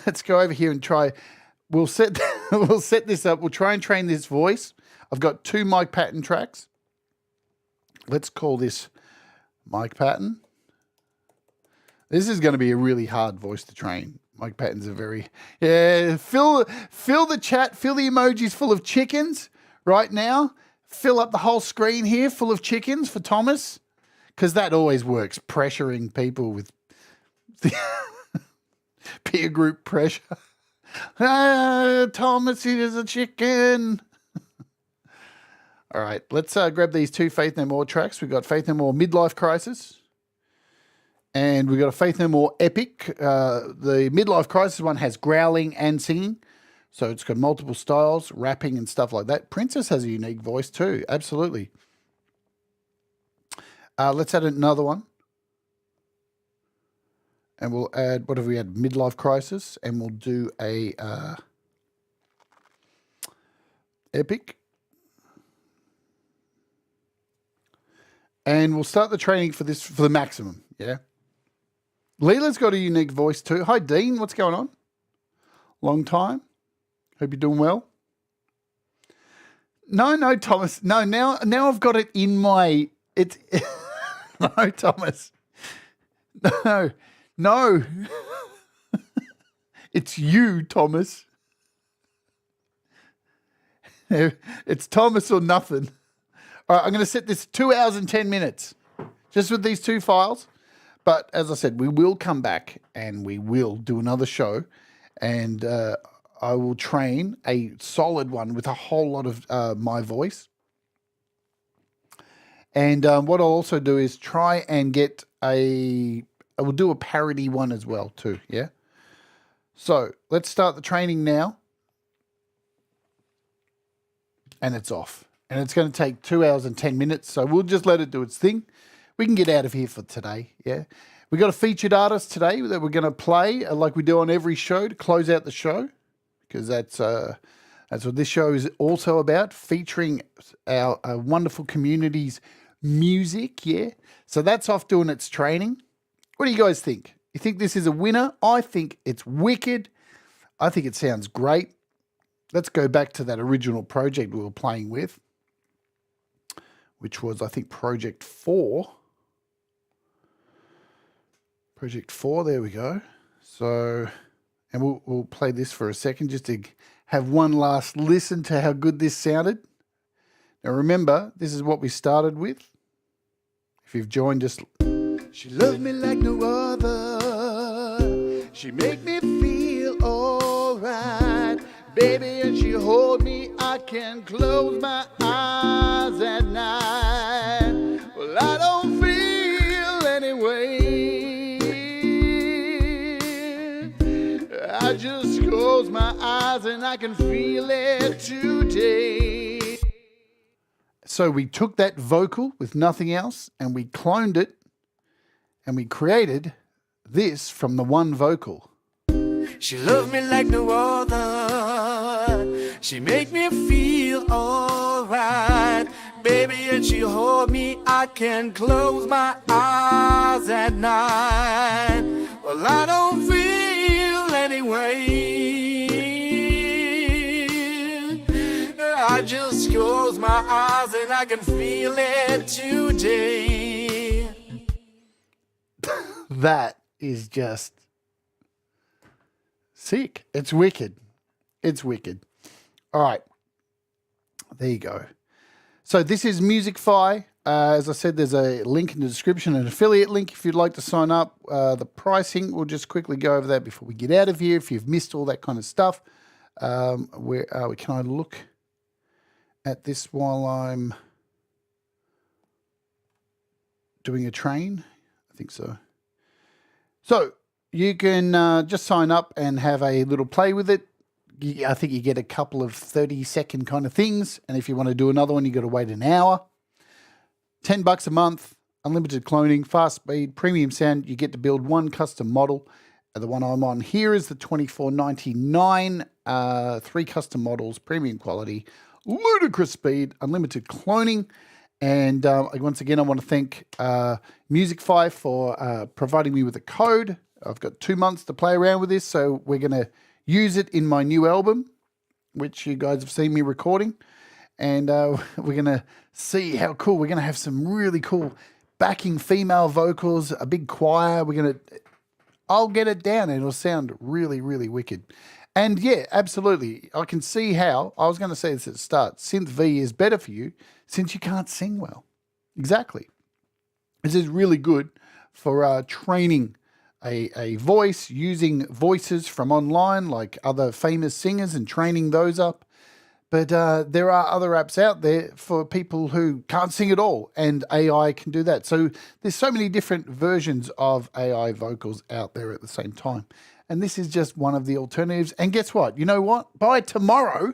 Let's go over here and try. We'll set this up. We'll try and train this voice. I've got 2 Mike Patton tracks. Let's call this Mike Patton. This is going to be a really hard voice to train. Mike Patton's a very... Yeah, fill the chat, fill the emojis full of chickens right now. Fill up the whole screen here full of chickens for Thomas, because that always works, pressuring people with the peer group pressure. Thomas is a chicken. All right, let's grab these 2 Faith No More tracks. We've got Faith No More Midlife Crisis, and we've got a Faith No More Epic. The Midlife Crisis one has growling and singing, so it's got multiple styles, rapping and stuff like that. Princess has a unique voice too, absolutely. Let's add another one. And we'll add, what have we had? Midlife Crisis, and we'll do a Epic. And we'll start the training for this for the maximum, yeah? Leela's got a unique voice too. Hi, Dean. What's going on? Long time. Hope you're doing well. No, Thomas. No, now I've got it in my... No, Thomas. No. It's you, Thomas. It's Thomas or nothing. All right, I'm going to set this 2 hours and 10 minutes just with these 2 files. But as I said, we will come back and we will do another show. And I will train a solid one with a whole lot of my voice. And what I'll also do is try and get I will do a parody one as well too, yeah? So let's start the training now. And it's off. And it's going to take 2 hours and 10 minutes, so we'll just let it do its thing. We can get out of here for today, yeah? We got a featured artist today that we're going to play like we do on every show to close out the show, because that's what this show is also about, featuring our wonderful community's music, yeah? So that's off doing its training. What do you guys think? You think this is a winner? I think it's wicked. I think it sounds great. Let's go back to that original project we were playing with, which was, I think, Project 4. Project 4, there we go. So, and we'll play this for a second just to have one last listen to how good this sounded. Now remember, this is what we started with. If you've joined us. She loved me like no other. She make me feel alright. Baby, and she hold me, I can close my eyes at night. Well, I don't feel any way. I just close my eyes and I can feel it today. So we took that vocal with nothing else and we cloned it and we created this from the one vocal. She loved me like no other. She make me feel alright. Baby, and she hold me, I can close my eyes at night. Well, I don't feel any way. I just close my eyes and I can feel it today. That is just sick. It's wicked. It's wicked. All right. There you go. So this is Musicfy. As I said, there's a link in the description, an affiliate link if you'd like to sign up. The pricing, we'll just quickly go over that before we get out of here. If you've missed all that kind of stuff, where are we? Can I look at this while I'm doing a train? I think so. So you can just sign up and have a little play with it. I think you get a couple of 30-second kind of things. And if you want to do another one, you got to wait an hour. $10 a month, unlimited cloning, fast speed, premium sound. You get to build one custom model. The one I'm on here is the $24.99. 3 custom models, premium quality, ludicrous speed, unlimited cloning. And once again, I want to thank Musicfy for providing me with a code. I've got 2 months to play around with this, so we're going to use it in my new album, which you guys have seen me recording. And we're going to see how cool. We're going to have some really cool backing female vocals, a big choir. I'll get it down and it'll sound really, really wicked. And yeah, absolutely. I can see how, I was going to say this at the start, Synth V is better for you since you can't sing well. Exactly. This is really good for training a voice, using voices from online like other famous singers and training those up. But there are other apps out there for people who can't sing at all, and AI can do that. So there's so many different versions of AI vocals out there at the same time. And this is just one of the alternatives. And guess what? You know what? By tomorrow,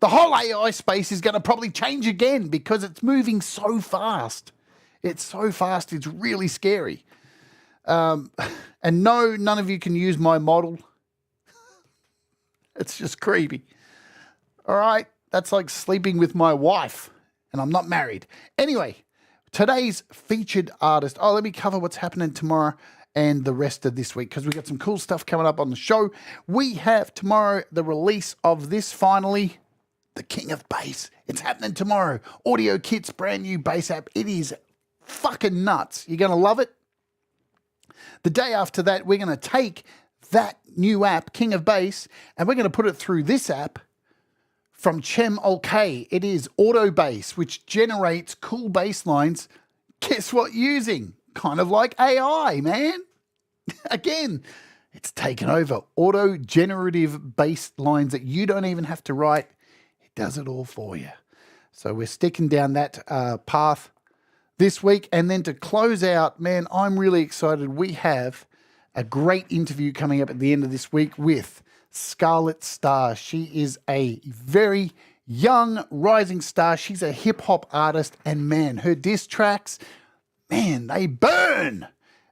the whole AI space is going to probably change again because it's moving so fast. It's so fast, it's really scary. And no, none of you can use my model. It's just creepy. All right, that's like sleeping with my wife, and I'm not married. Anyway, today's featured artist. Oh, let me cover what's happening tomorrow and the rest of this week because we've got some cool stuff coming up on the show. We have tomorrow the release of this finally, the King of Bass. It's happening tomorrow. Audio Kit's brand new bass app. It is fucking nuts. You're going to love it. The day after that, we're going to take that new app, King of Bass, and we're going to put it through this app from Chem OK. It is Auto Bass, which generates cool bass lines. Guess what? Using kind of like AI, man. Again, It's taken over. Auto-generative based lines that you don't even have to write. It does it all for you. So we're sticking down that path this week. And then to close out, man, I'm really excited. We have a great interview coming up at the end of this week with Starr. She is a very young rising star. She's a hip-hop artist. And, man, her diss tracks, man, they burn.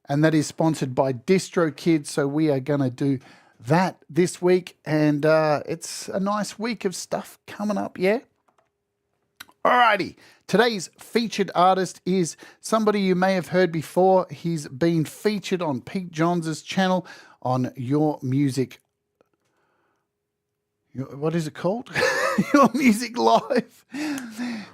And that is sponsored by DistroKid. So we are going to do that this week. And it's a nice week of stuff coming up, yeah? Alrighty. Today's featured artist is somebody you may have heard before. He's been featured on Pete Johns' channel on Your Music. What is it called? Your Music Live.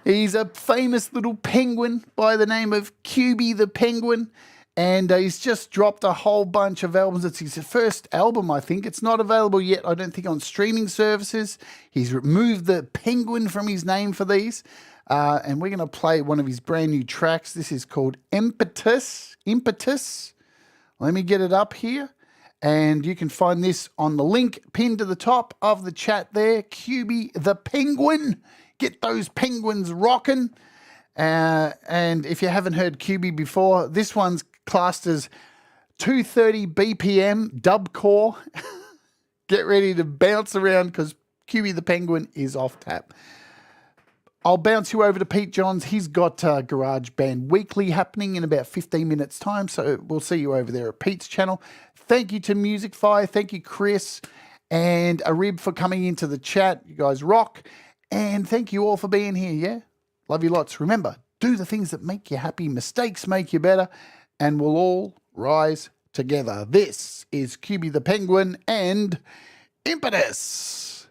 He's a famous little penguin by the name of QB the Penguin. And he's just dropped a whole bunch of albums. It's his first album, I think. It's not available yet, I don't think, on streaming services. He's removed the penguin from his name for these. And we're going to play one of his brand new tracks. This is called Impetus. Let me get it up here. And you can find this on the link pinned to the top of the chat there. QB the Penguin. Get those penguins rocking. And if you haven't heard QB before, this one's classed as 230 BPM dubcore. Get ready to bounce around because QB the Penguin is off tap. I'll bounce you over to Pete Johns. He's got GarageBand Weekly happening in about 15 minutes' time, so we'll see you over there at Pete's channel. Thank you to Musicfy. Thank you, Chris and Arib, for coming into the chat. You guys rock. And thank you all for being here, yeah? Love you lots. Remember, do the things that make you happy. Mistakes make you better, and we'll all rise together. This is QB the Penguin and Impetus.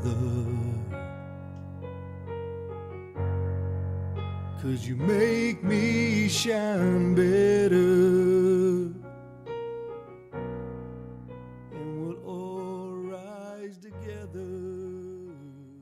mother. 'Cause you make me shine better.